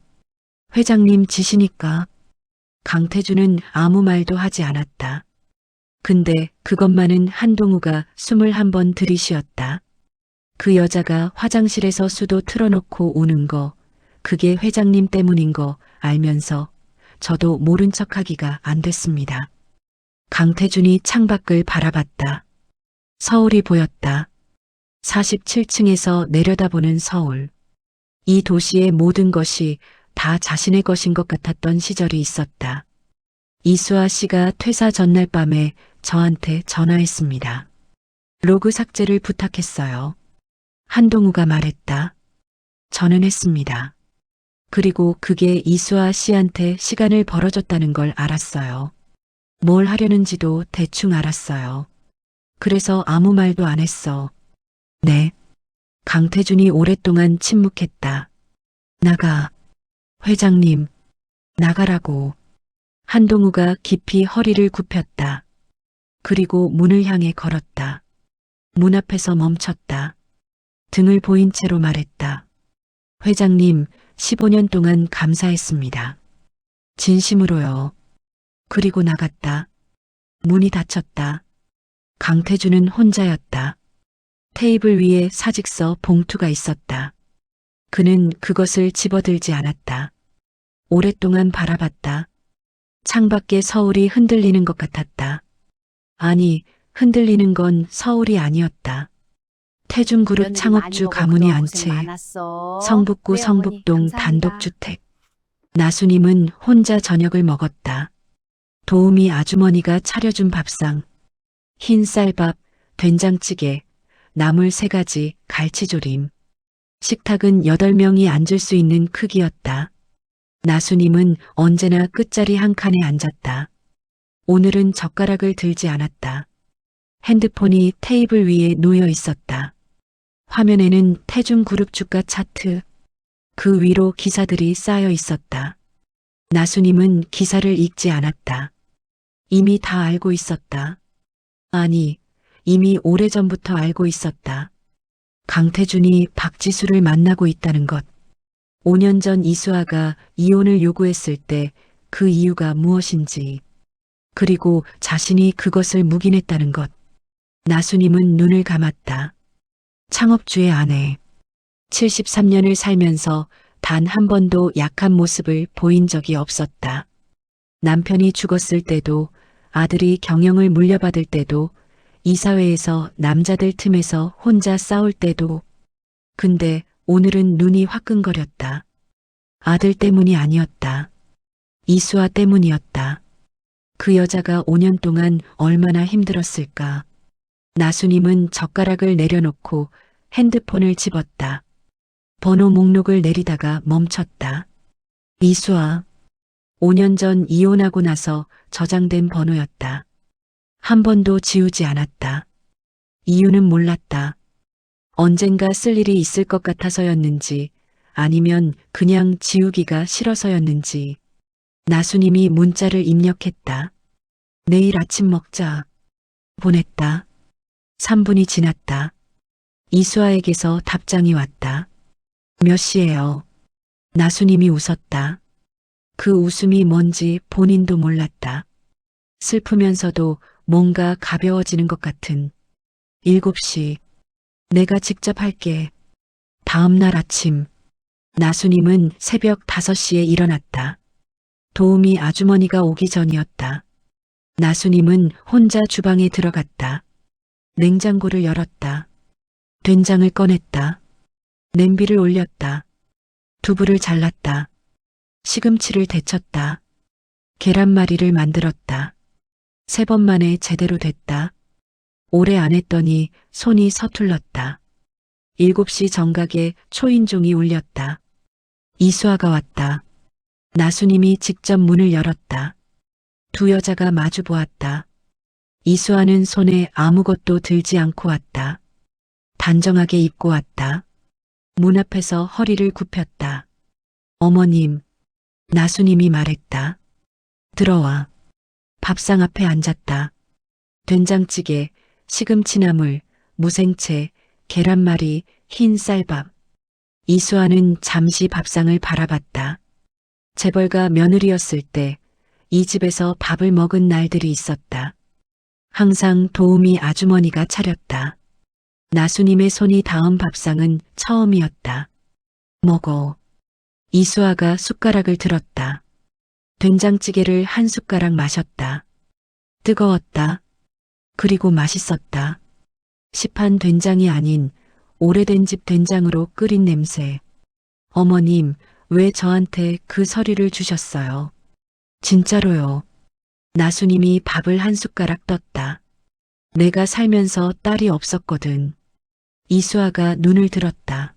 회장님 지시니까. 강태준은 아무 말도 하지 않았다. 근데 그것만은 한동우가 숨을 한번 들이쉬었다. 그 여자가 화장실에서 수도 틀어놓고 우는 거, 그게 회장님 때문인 거 알면서 저도 모른 척하기가 안 됐습니다. 강태준이 창밖을 바라봤다. 서울이 보였다. 47층에서 내려다보는 서울. 이 도시의 모든 것이 다 자신의 것인 것 같았던 시절이 있었다. 이수아 씨가 퇴사 전날 밤에 저한테 전화했습니다. 로그 삭제를 부탁했어요. 한동우가 말했다. 저는 했습니다. 그리고 그게 이수아 씨한테 시간을 벌어줬다는 걸 알았어요. 뭘 하려는지도 대충 알았어요. 그래서 아무 말도 안 했어. 네. 강태준이 오랫동안 침묵했다. 나가. 회장님, 나가라고. 한동우가 깊이 허리를 굽혔다. 그리고 문을 향해 걸었다. 문 앞에서 멈췄다. 등을 보인 채로 말했다. 회장님, 15년 동안 감사했습니다. 진심으로요. 그리고 나갔다. 문이 닫혔다. 강태준은 혼자였다. 테이블 위에 사직서 봉투가 있었다. 그는 그것을 집어들지 않았다. 오랫동안 바라봤다. 창밖에 서울이 흔들리는 것 같았다. 아니, 흔들리는 건 서울이 아니었다. 태중그룹 창업주 가문이 한 채, 성북구 성북동 단독주택. 나수님은 혼자 저녁을 먹었다. 도우미 아주머니가 차려준 밥상, 흰 쌀밥, 된장찌개, 나물 3가지, 갈치조림. 식탁은 8명이 앉을 수 있는 크기였다. 나수님은 언제나 끝자리 한 칸에 앉았다. 오늘은 젓가락을 들지 않았다. 핸드폰이 테이블 위에 놓여 있었다. 화면에는 태중그룹 주가 차트, 그 위로 기사들이 쌓여 있었다. 나수님은 기사를 읽지 않았다. 이미 다 알고 있었다. 아니, 이미 오래전부터 알고 있었다. 강태준이 박지수를 만나고 있다는 것. 5년 전 이수아가 이혼을 요구했을 때 그 이유가 무엇인지, 그리고 자신이 그것을 묵인했다는 것. 나수님은 눈을 감았다. 창업주의 아내. 73년을 살면서 단 한 번도 약한 모습을 보인 적이 없었다. 남편이 죽었을 때도, 아들이 경영을 물려받을 때도, 이사회에서 남자들 틈에서 혼자 싸울 때도. 근데 오늘은 눈이 화끈거렸다. 아들 때문이 아니었다. 이수아 때문이었다. 그 여자가 5년 동안 얼마나 힘들었을까. 나수님은 젓가락을 내려놓고 핸드폰을 집었다. 번호 목록을 내리다가 멈췄다. 이수아. 5년 전 이혼하고 나서 저장된 번호였다. 한 번도 지우지 않았다. 이유는 몰랐다. 언젠가 쓸 일이 있을 것 같아서였는지, 아니면 그냥 지우기가 싫어서였는지. 나수님이 문자를 입력했다. 내일 아침 먹자. 보냈다. 3분이 지났다. 이수아에게서 답장이 왔다. 몇 시예요? 나수님이 웃었다. 그 웃음이 뭔지 본인도 몰랐다. 슬프면서도 뭔가 가벼워지는 것 같은. 7시. 내가 직접 할게. 다음 날 아침. 나수님은 새벽 5시에 일어났다. 도우미 아주머니가 오기 전이었다. 나수님은 혼자 주방에 들어갔다. 냉장고를 열었다. 된장을 꺼냈다. 냄비를 올렸다. 두부를 잘랐다. 시금치를 데쳤다. 계란말이를 만들었다. 3번 만에 제대로 됐다. 오래 안 했더니 손이 서툴렀다. 7시 정각에 초인종이 울렸다. 이수아가 왔다. 나수님이 직접 문을 열었다. 두 여자가 마주 보았다. 이수아는 손에 아무것도 들지 않고 왔다. 단정하게 입고 왔다. 문 앞에서 허리를 굽혔다. 어머님, 나수님이 말했다. 들어와. 밥상 앞에 앉았다. 된장찌개, 시금치나물, 무생채, 계란말이, 흰 쌀밥. 이수아는 잠시 밥상을 바라봤다. 재벌가 며느리였을 때 이 집에서 밥을 먹은 날들이 있었다. 항상 도우미 아주머니가 차렸다. 나수님의 손이 닿은 밥상은 처음이었다. 먹어. 이수아가 숟가락을 들었다. 된장찌개를 한 숟가락 마셨다. 뜨거웠다. 그리고 맛있었다. 시판 된장이 아닌 오래된 집 된장으로 끓인 냄새. 어머님, 왜 저한테 그 서류를 주셨어요? 진짜로요. 나수님이 밥을 한 숟가락 떴다. 내가 살면서 딸이 없었거든. 이수아가 눈을 들었다.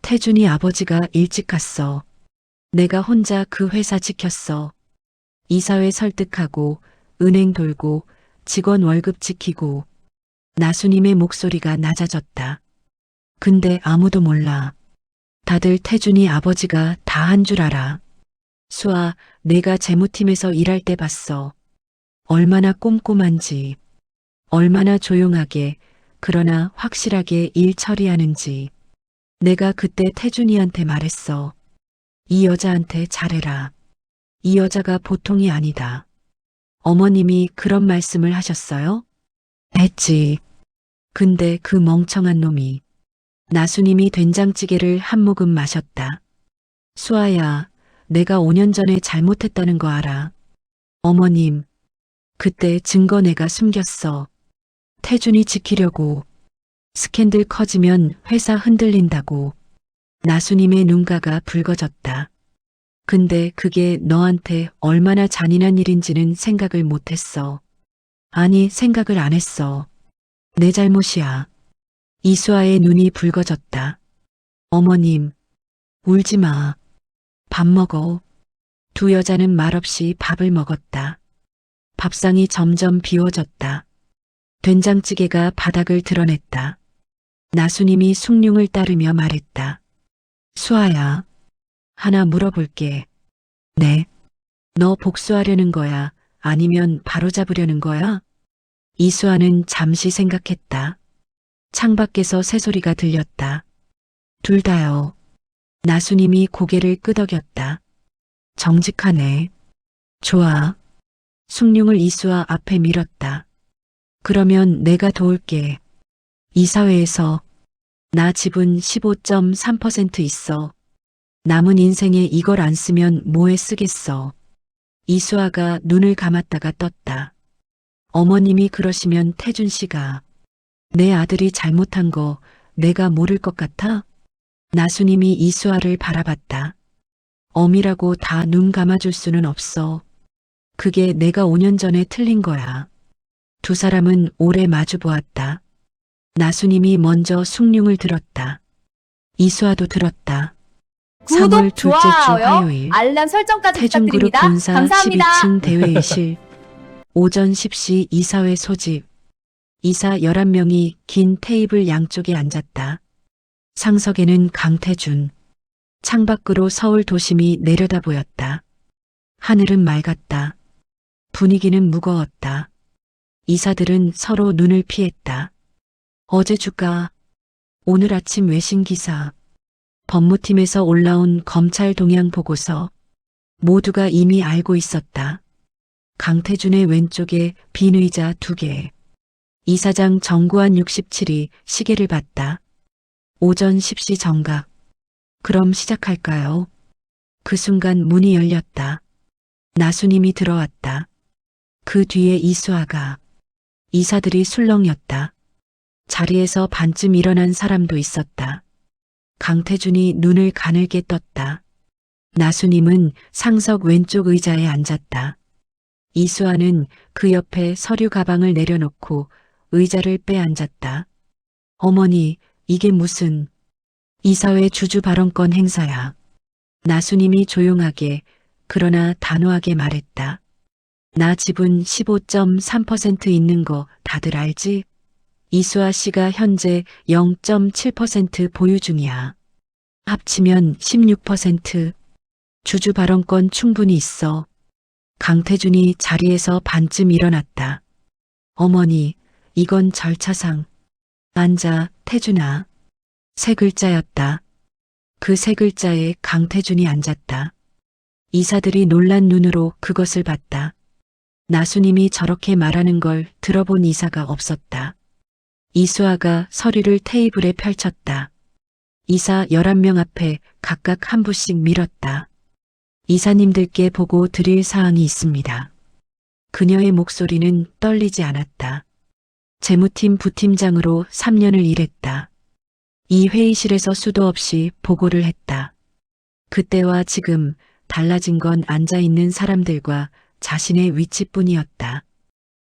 태준이 아버지가 일찍 갔어. 내가 혼자 그 회사 지켰어. 이사회 설득하고, 은행 돌고, 직원 월급 지키고. 나수님의 목소리가 낮아졌다. 근데 아무도 몰라. 다들 태준이 아버지가 다 한 줄 알아. 수아, 내가 재무팀에서 일할 때 봤어. 얼마나 꼼꼼한지, 얼마나 조용하게, 그러나 확실하게 일 처리하는지. 내가 그때 태준이한테 말했어. 이 여자한테 잘해라. 이 여자가 보통이 아니다. 어머님이 그런 말씀을 하셨어요? 했지. 근데 그 멍청한 놈이 나수님이 된장찌개를 한 모금 마셨다. 수아야, 내가 5년 전에 잘못했다는 거 알아. 어머님, 그때 증거 내가 숨겼어. 태준이 지키려고. 스캔들 커지면 회사 흔들린다고. 나수님의 눈가가 붉어졌다. 근데 그게 너한테 얼마나 잔인한 일인지는 생각을 못했어. 아니, 생각을 안 했어. 내 잘못이야. 이수아의 눈이 붉어졌다. 어머님, 울지 마. 밥 먹어. 두 여자는 말없이 밥을 먹었다. 밥상이 점점 비워졌다. 된장찌개가 바닥을 드러냈다. 나수님이 숭늉을 따르며 말했다. 수아야, 하나 물어볼게. 네. 너 복수하려는 거야? 아니면 바로잡으려는 거야? 이수아는 잠시 생각했다. 창밖에서 새소리가 들렸다. 둘 다요. 나수님이 고개를 끄덕였다. 정직하네. 좋아. 숭늉을 이수아 앞에 밀었다. 그러면 내가 도울게. 이사회에서 나 지분 15.3% 있어. 남은 인생에 이걸 안 쓰면 뭐에 쓰겠어. 이수아가 눈을 감았다가 떴다. 어머님이 그러시면 태준 씨가 내 아들이 잘못한 거 내가 모를 것 같아? 나수님이 이수아를 바라봤다. 엄이라고 다 눈 감아줄 수는 없어. 그게 내가 5년 전에 틀린 거야. 두 사람은 오래 마주 보았다. 나수님이 먼저 숭늉을 들었다. 이수아도 들었다. 3월 구독, 둘째 주 좋아요, 화요일 알람 설정까지 태준그룹 부탁드립니다. 본사 감사합니다. 12층 대회의실 오전 10시 이사회 소집 이사 11명이 긴 테이블 양쪽에 앉았다. 상석에는 강태준. 창밖으로 서울 도심이 내려다 보였다. 하늘은 맑았다. 분위기는 무거웠다. 이사들은 서로 눈을 피했다. 어제 주가, 오늘 아침 외신 기사, 법무팀에서 올라온 검찰 동향 보고서 모두가 이미 알고 있었다. 강태준의 왼쪽에 빈 의자 2개. 이사장 정구한 67이 시계를 봤다. 오전 10시 정각. 그럼 시작할까요? 그 순간 문이 열렸다. 나수님이 들어왔다. 그 뒤에 이수아가. 이사들이 술렁였다. 자리에서 반쯤 일어난 사람도 있었다. 강태준이 눈을 가늘게 떴다. 나수님은 상석 왼쪽 의자에 앉았다. 이수아는 그 옆에 서류 가방을 내려놓고 의자를 빼앉았다. 어머니, 이게 무슨 이사회 주주 발언권 행사야. 나수님이 조용하게 그러나 단호하게 말했다. 나 지분 15.3% 있는 거 다들 알지? 이수아 씨가 현재 0.7% 보유 중이야. 합치면 16%. 주주 발언권 충분히 있어. 강태준이 자리에서 반쯤 일어났다. 어머니, 이건 절차상. 앉아, 태준아. 3글자였다. 그 3글자에 강태준이 앉았다. 이사들이 놀란 눈으로 그것을 봤다. 나수님이 저렇게 말하는 걸 들어본 이사가 없었다. 이수아가 서류를 테이블에 펼쳤다. 이사 11명 앞에 각각 한 부씩 밀었다. 이사님들께 보고 드릴 사항이 있습니다. 그녀의 목소리는 떨리지 않았다. 재무팀 부팀장으로 3년을 일했다. 이 회의실에서 수도 없이 보고를 했다. 그때와 지금 달라진 건 앉아있는 사람들과 자신의 위치뿐이었다.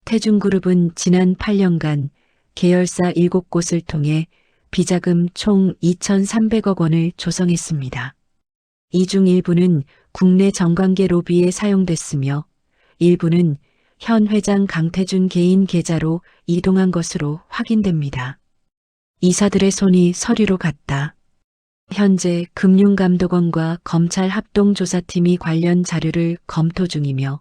태준그룹은 지난 8년간 계열사 7곳을 통해 비자금 총 2,300억 원을 조성했습니다. 이 중 일부는 국내 정관계 로비에 사용됐으며 일부는 현 회장 강태준 개인 계좌로 이동한 것으로 확인됩니다. 이사들의 손이 서류로 갔다. 현재 금융감독원과 검찰 합동조사팀이 관련 자료를 검토 중이며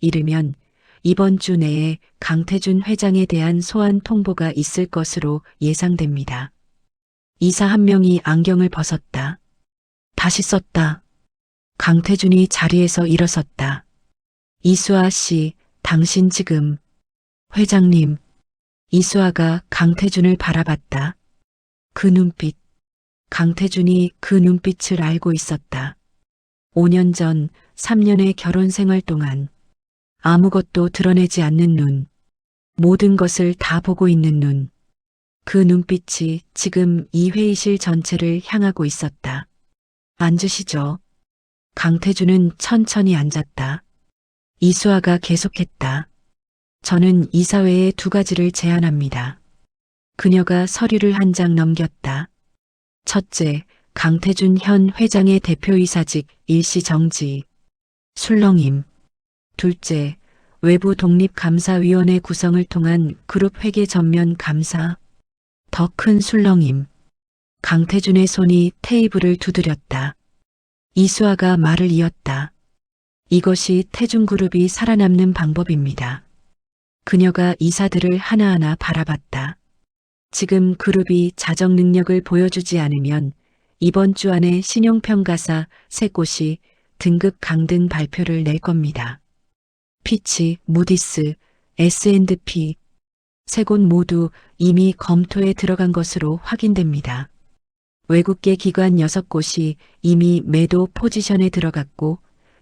이르면 이번 주 내에 강태준 회장에 대한 소환 통보가 있을 것으로 예상됩니다. 이사 한 명이 안경을 벗었다. 다시 썼다. 강태준이 자리에서 일어섰다. 이수아 씨, 당신 지금. 회장님. 이수아가 강태준을 바라봤다. 그 눈빛. 강태준이 그 눈빛을 알고 있었다. 5년 전 3년의 결혼 생활 동안 아무것도 드러내지 않는 눈. 모든 것을 다 보고 있는 눈. 그 눈빛이 지금 이 회의실 전체를 향하고 있었다. 앉으시죠. 강태준은 천천히 앉았다. 이수아가 계속했다. 저는 이사회에 2가지를 제안합니다. 그녀가 서류를 한 장 넘겼다. 첫째, 강태준 현 회장의 대표이사직 일시 정지. 술렁임. 둘째, 외부 독립감사위원회 구성을 통한 그룹 회계 전면 감사. 더 큰 술렁임. 강태준의 손이 테이블을 두드렸다. 이수아가 말을 이었다. 이것이 태준그룹이 살아남는 방법입니다. 그녀가 이사들을 하나하나 바라봤다. 지금 그룹이 자정 능력을 보여주지 않으면 이번 주 안에 신용평가사 3곳이 등급 강등 발표를 낼 겁니다. 피치, 무디스, S&P 3곳 모두 이미 검토에 들어간 것으로 확인됩니다. 외국계 기관 6곳이 이미 매도 포지션에 들어갔고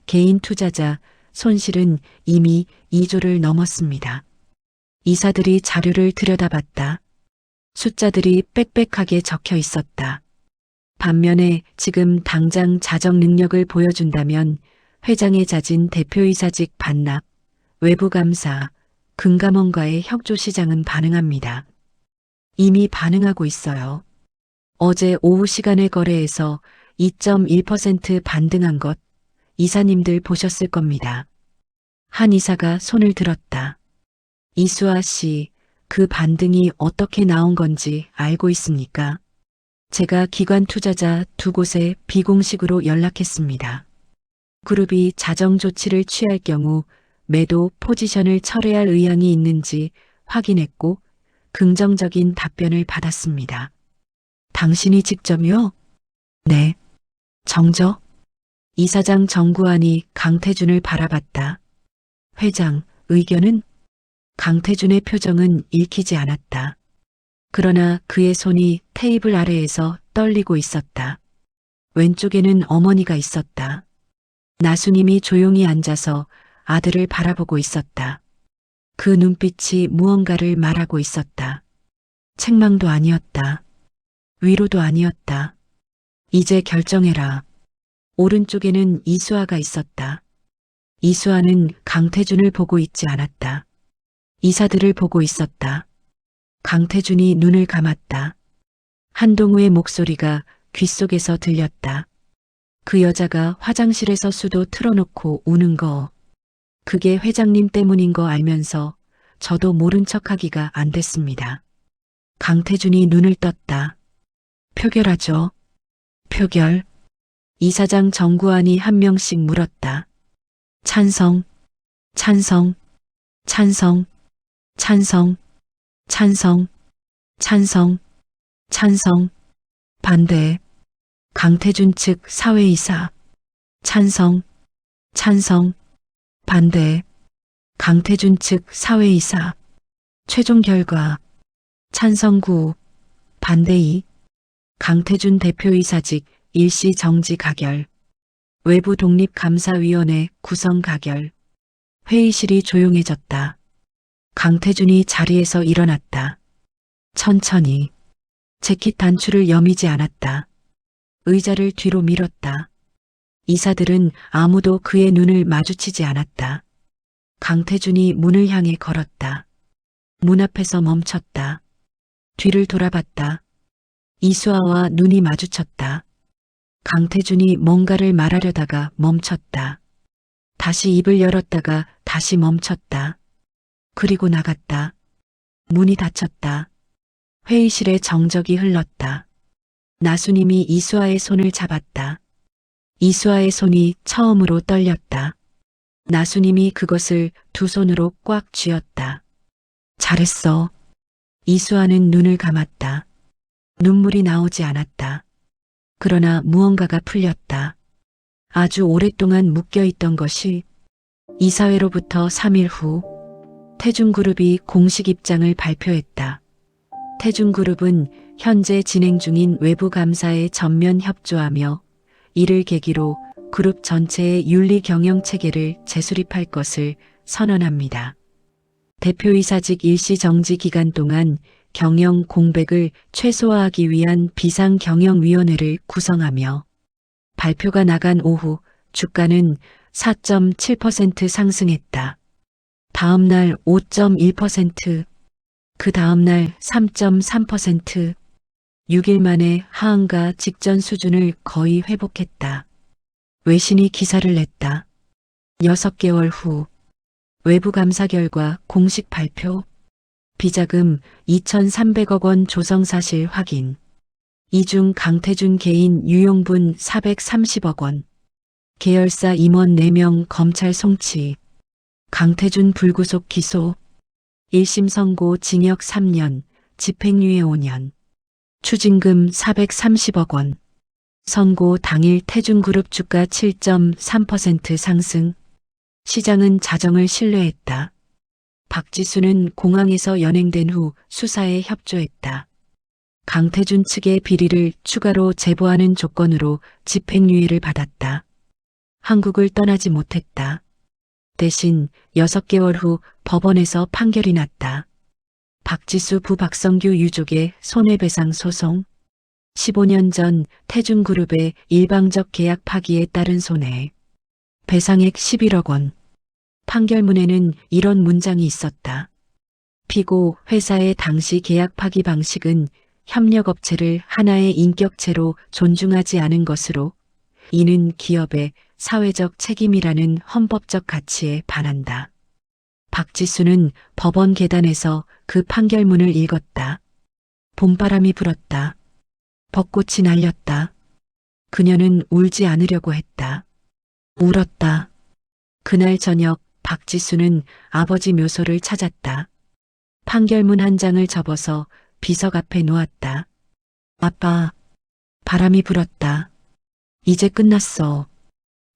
개인 투자자 손실은 이미 2조를 넘었습니다. 이사들이 자료를 들여다봤다. 숫자들이 빽빽하게 적혀 있었다. 반면에 지금 당장 자정 능력을 보여준다면 회장의 잦은 대표이사직 반납, 외부감사, 금감원과의 협조 시장은 반응합니다. 이미 반응하고 있어요. 어제 오후 시간의 거래에서 2.1% 반등한 것 이사님들 보셨을 겁니다. 한 이사가 손을 들었다. 이수아 씨, 그 반등이 어떻게 나온 건지 알고 있습니까? 제가 기관 투자자 2곳에 비공식으로 연락했습니다. 그룹이 자정 조치를 취할 경우 매도 포지션을 철회할 의향이 있는지 확인했고 긍정적인 답변을 받았습니다. 당신이 직접요? 네. 정적? 이사장 정구환이 강태준을 바라봤다. 회장, 의견은? 강태준의 표정은 읽히지 않았다. 그러나 그의 손이 테이블 아래에서 떨리고 있었다. 왼쪽에는 어머니가 있었다. 나수님이 조용히 앉아서 아들을 바라보고 있었다. 그 눈빛이 무언가를 말하고 있었다. 책망도 아니었다. 위로도 아니었다. 이제 결정해라. 오른쪽에는 이수아가 있었다. 이수아는 강태준을 보고 있지 않았다. 이사들을 보고 있었다. 강태준이 눈을 감았다. 한동우의 목소리가 귓속에서 들렸다. 그 여자가 화장실에서 수도 틀어놓고 우는 거. 그게 회장님 때문인 거 알면서 저도 모른 척하기가 안 됐습니다. 강태준이 눈을 떴다. 표결하죠. 표결. 이사장 정구환이 한 명씩 물었다. 찬성, 찬성, 찬성, 찬성, 찬성, 찬성, 찬성, 반대. 강태준 측 사회이사. 찬성, 찬성, 반대. 강태준 측 사회이사. 최종 결과. 찬성 9, 반대 2. 강태준 대표이사직 일시 정지 가결. 외부 독립감사위원회 구성 가결. 회의실이 조용해졌다. 강태준이 자리에서 일어났다. 천천히. 재킷 단추를 여미지 않았다. 의자를 뒤로 밀었다. 이사들은 아무도 그의 눈을 마주치지 않았다. 강태준이 문을 향해 걸었다. 문 앞에서 멈췄다. 뒤를 돌아봤다. 이수아와 눈이 마주쳤다. 강태준이 뭔가를 말하려다가 멈췄다. 다시 입을 열었다가 다시 멈췄다. 그리고 나갔다. 문이 닫혔다. 회의실에 정적이 흘렀다. 나수님이 이수아의 손을 잡았다. 이수아의 손이 처음으로 떨렸다. 나수님이 그것을 두 손으로 꽉 쥐었다. 잘했어. 이수아는 눈을 감았다. 눈물이 나오지 않았다. 그러나 무언가가 풀렸다. 아주 오랫동안 묶여있던 것이. 이사회로부터 3일 후 태중그룹이 공식 입장을 발표했다. 태중그룹은 현재 진행 중인 외부 감사에 전면 협조하며 이를 계기로 그룹 전체의 윤리 경영 체계를 재수립할 것을 선언합니다. 대표이사직 일시 정지 기간 동안 경영 공백을 최소화하기 위한 비상경영위원회를 구성하며 발표가 나간 오후 주가는 4.7% 상승했다. 다음 날 5.1%, 그 다음 날 3.3%, 6일 만에 하한가 직전 수준을 거의 회복했다. 외신이 기사를 냈다. 6개월 후 외부 감사 결과 공식 발표. 비자금 2,300억 원 조성 사실 확인. 이 중 강태준 개인 유용분 430억 원. 계열사 임원 4명 검찰 송치. 강태준 불구속 기소. 1심 선고 징역 3년, 집행유예 5년. 추징금 430억 원. 선고 당일 태중그룹 주가 7.3% 상승. 시장은 자정을 신뢰했다. 박지수는 공항에서 연행된 후 수사에 협조했다. 강태준 측의 비리를 추가로 제보하는 조건으로 집행유예를 받았다. 한국을 떠나지 못했다. 대신 6개월 후 법원에서 판결이 났다. 박지수 부 박성규 유족의 손해배상 소송. 15년 전 태중그룹의 일방적 계약 파기에 따른 손해. 배상액 11억 원. 판결문에는 이런 문장이 있었다. 피고 회사의 당시 계약 파기 방식은 협력업체를 하나의 인격체로 존중하지 않은 것으로 이는 기업의 사회적 책임이라는 헌법적 가치에 반한다. 박지수는 법원 계단에서 그 판결문을 읽었다. 봄바람이 불었다. 벚꽃이 날렸다. 그녀는 울지 않으려고 했다. 울었다. 그날 저녁 박지수는 아버지 묘소를 찾았다. 판결문 한 장을 접어서 비석 앞에 놓았다. 아빠, 바람이 불었다. 이제 끝났어.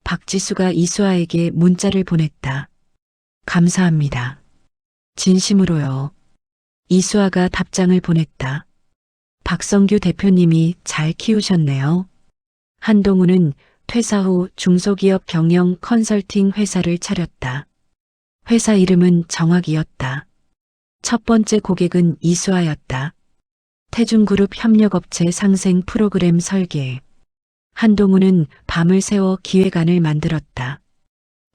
박지수가 이수아에게 문자를 보냈다. 감사합니다. 진심으로요. 이수아가 답장을 보냈다. 박성규 대표님이 잘 키우셨네요. 한동훈은 퇴사 후 중소기업 경영 컨설팅 회사를 차렸다. 회사 이름은 정확이었다. 첫 번째 고객은 이수아였다. 태중그룹 협력업체 상생 프로그램 설계. 한동훈은 밤을 새워 기획안을 만들었다.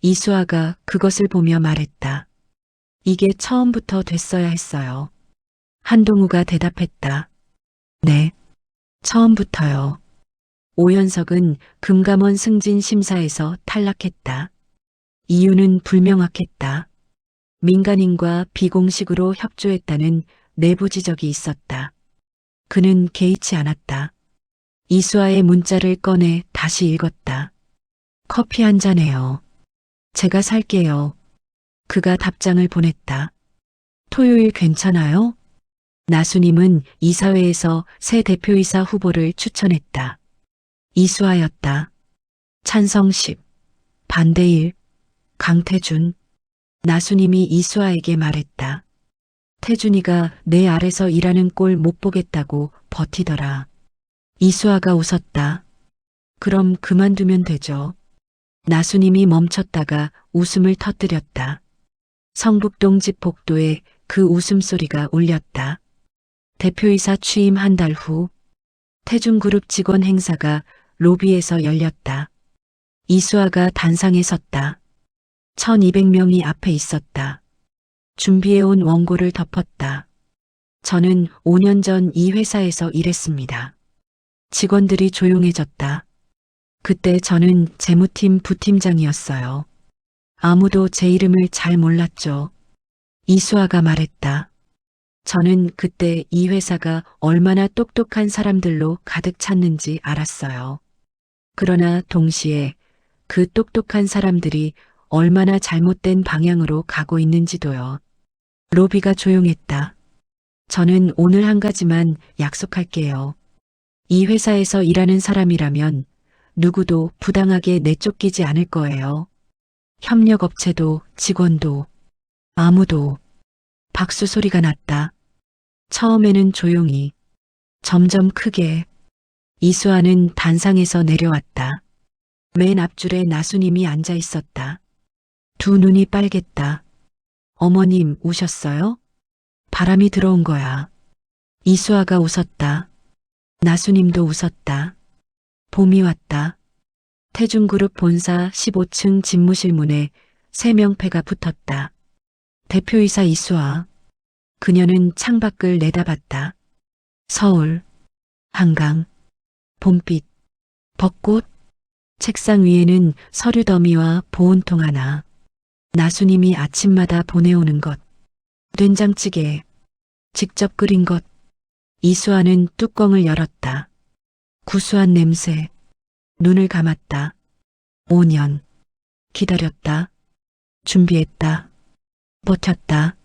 이수아가 그것을 보며 말했다. 이게 처음부터 됐어야 했어요. 한동우가 대답했다. 네, 처음부터요. 오연석은 금감원 승진 심사에서 탈락했다. 이유는 불명확했다. 민간인과 비공식으로 협조했다는 내부 지적이 있었다. 그는 개의치 않았다. 이수아의 문자를 꺼내 다시 읽었다. 커피 한 잔해요. 제가 살게요. 그가 답장을 보냈다. 토요일 괜찮아요? 나수님은 이사회에서 새 대표이사 후보를 추천했다. 이수아였다. 찬성 10, 반대 1, 강태준. 나수님이 이수아에게 말했다. 태준이가 내 아래서 일하는 꼴 못 보겠다고 버티더라. 이수아가 웃었다. 그럼 그만두면 되죠. 나수님이 멈췄다가 웃음을 터뜨렸다. 성북동 집 복도에 그 웃음소리가 울렸다. 대표이사 취임 한 달 후 태중그룹 직원 행사가 로비에서 열렸다. 이수아가 단상에 섰다. 1200명이 앞에 있었다. 준비해온 원고를 덮었다. 저는 5년 전 이 회사에서 일했습니다. 직원들이 조용해졌다. 그때 저는 재무팀 부팀장이었어요. 아무도 제 이름을 잘 몰랐죠. 이수아가 말했다. 저는 그때 이 회사가 얼마나 똑똑한 사람들로 가득 찼는지 알았어요. 그러나 동시에 그 똑똑한 사람들이 얼마나 잘못된 방향으로 가고 있는지도요. 로비가 조용했다. 저는 오늘 한 가지만 약속할게요. 이 회사에서 일하는 사람이라면 누구도 부당하게 내쫓기지 않을 거예요. 협력업체도 직원도 아무도. 박수 소리가 났다. 처음에는 조용히, 점점 크게. 이수아는 단상에서 내려왔다. 맨 앞줄에 나수님이 앉아 있었다. 두 눈이 빨갰다. 어머님 우셨어요? 바람이 들어온 거야. 이수아가 웃었다. 나수님도 웃었다. 봄이 왔다. 태중그룹 본사 15층 집무실 문에 세 명패가 붙었다. 대표이사 이수아. 그녀는 창밖을 내다봤다. 서울, 한강, 봄빛, 벚꽃. 책상 위에는 서류 더미와 보온통 하나. 나수님이 아침마다 보내오는 것. 된장찌개. 직접 끓인 것. 이수아는 뚜껑을 열었다. 구수한 냄새. 눈을 감았다. 5년. 기다렸다. 준비했다. 버텼다.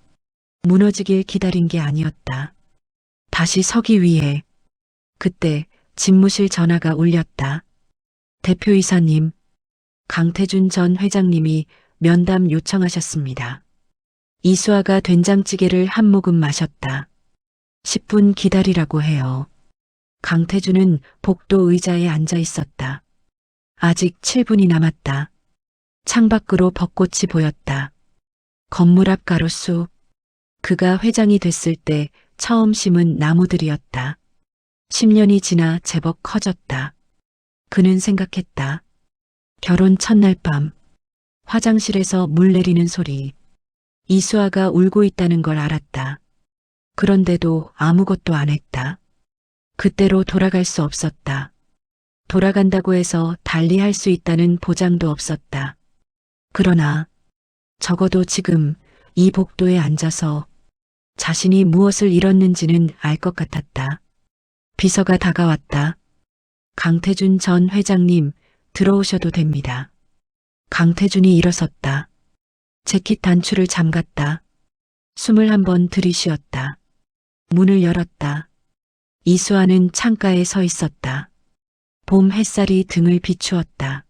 무너지길 기다린 게 아니었다. 다시 서기 위해. 그때 집무실 전화가 울렸다. 대표이사님, 강태준 전 회장님이 면담 요청하셨습니다. 이수아가 된장찌개를 한 모금 마셨다. 10분 기다리라고 해요. 강태준은 복도 의자에 앉아 있었다. 아직 7분이 남았다. 창밖으로 벚꽃이 보였다. 건물 앞 가로수. 그가 회장이 됐을 때 처음 심은 나무들이었다. 10년이 지나 제법 커졌다. 그는 생각했다. 결혼 첫날 밤. 화장실에서 물 내리는 소리. 이수아가 울고 있다는 걸 알았다. 그런데도 아무것도 안 했다. 그때로 돌아갈 수 없었다. 돌아간다고 해서 달리 할 수 있다는 보장도 없었다. 그러나 적어도 지금 이 복도에 앉아서 자신이 무엇을 잃었는지는 알 것 같았다. 비서가 다가왔다. 강태준 전 회장님, 들어오셔도 됩니다. 강태준이 일어섰다. 재킷 단추를 잠갔다. 숨을 한번 들이쉬었다. 문을 열었다. 이수아는 창가에 서 있었다. 봄 햇살이 등을 비추었다.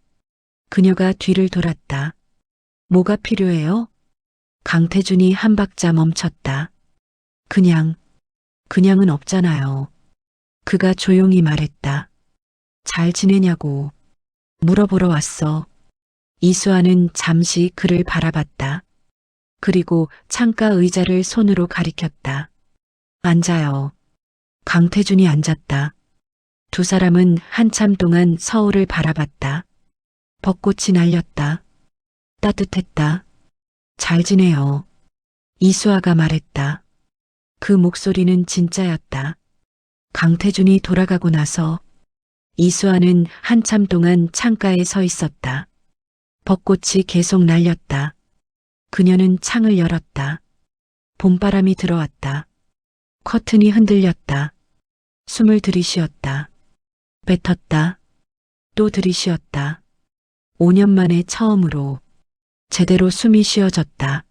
그녀가 뒤를 돌았다. 뭐가 필요해요? 강태준이 한 박자 멈췄다. 그냥은 없잖아요. 그가 조용히 말했다. 잘 지내냐고 물어보러 왔어. 이수아는 잠시 그를 바라봤다. 그리고 창가 의자를 손으로 가리켰다. 앉아요. 강태준이 앉았다. 두 사람은 한참 동안 서울을 바라봤다. 벚꽃이 날렸다. 따뜻했다. 잘 지내요. 이수아가 말했다. 그 목소리는 진짜였다. 강태준이 돌아가고 나서 이수아는 한참 동안 창가에 서 있었다. 벚꽃이 계속 날렸다. 그녀는 창을 열었다. 봄바람이 들어왔다. 커튼이 흔들렸다. 숨을 들이쉬었다. 뱉었다. 또 들이쉬었다. 5년 만에 처음으로 제대로 숨이 쉬어졌다.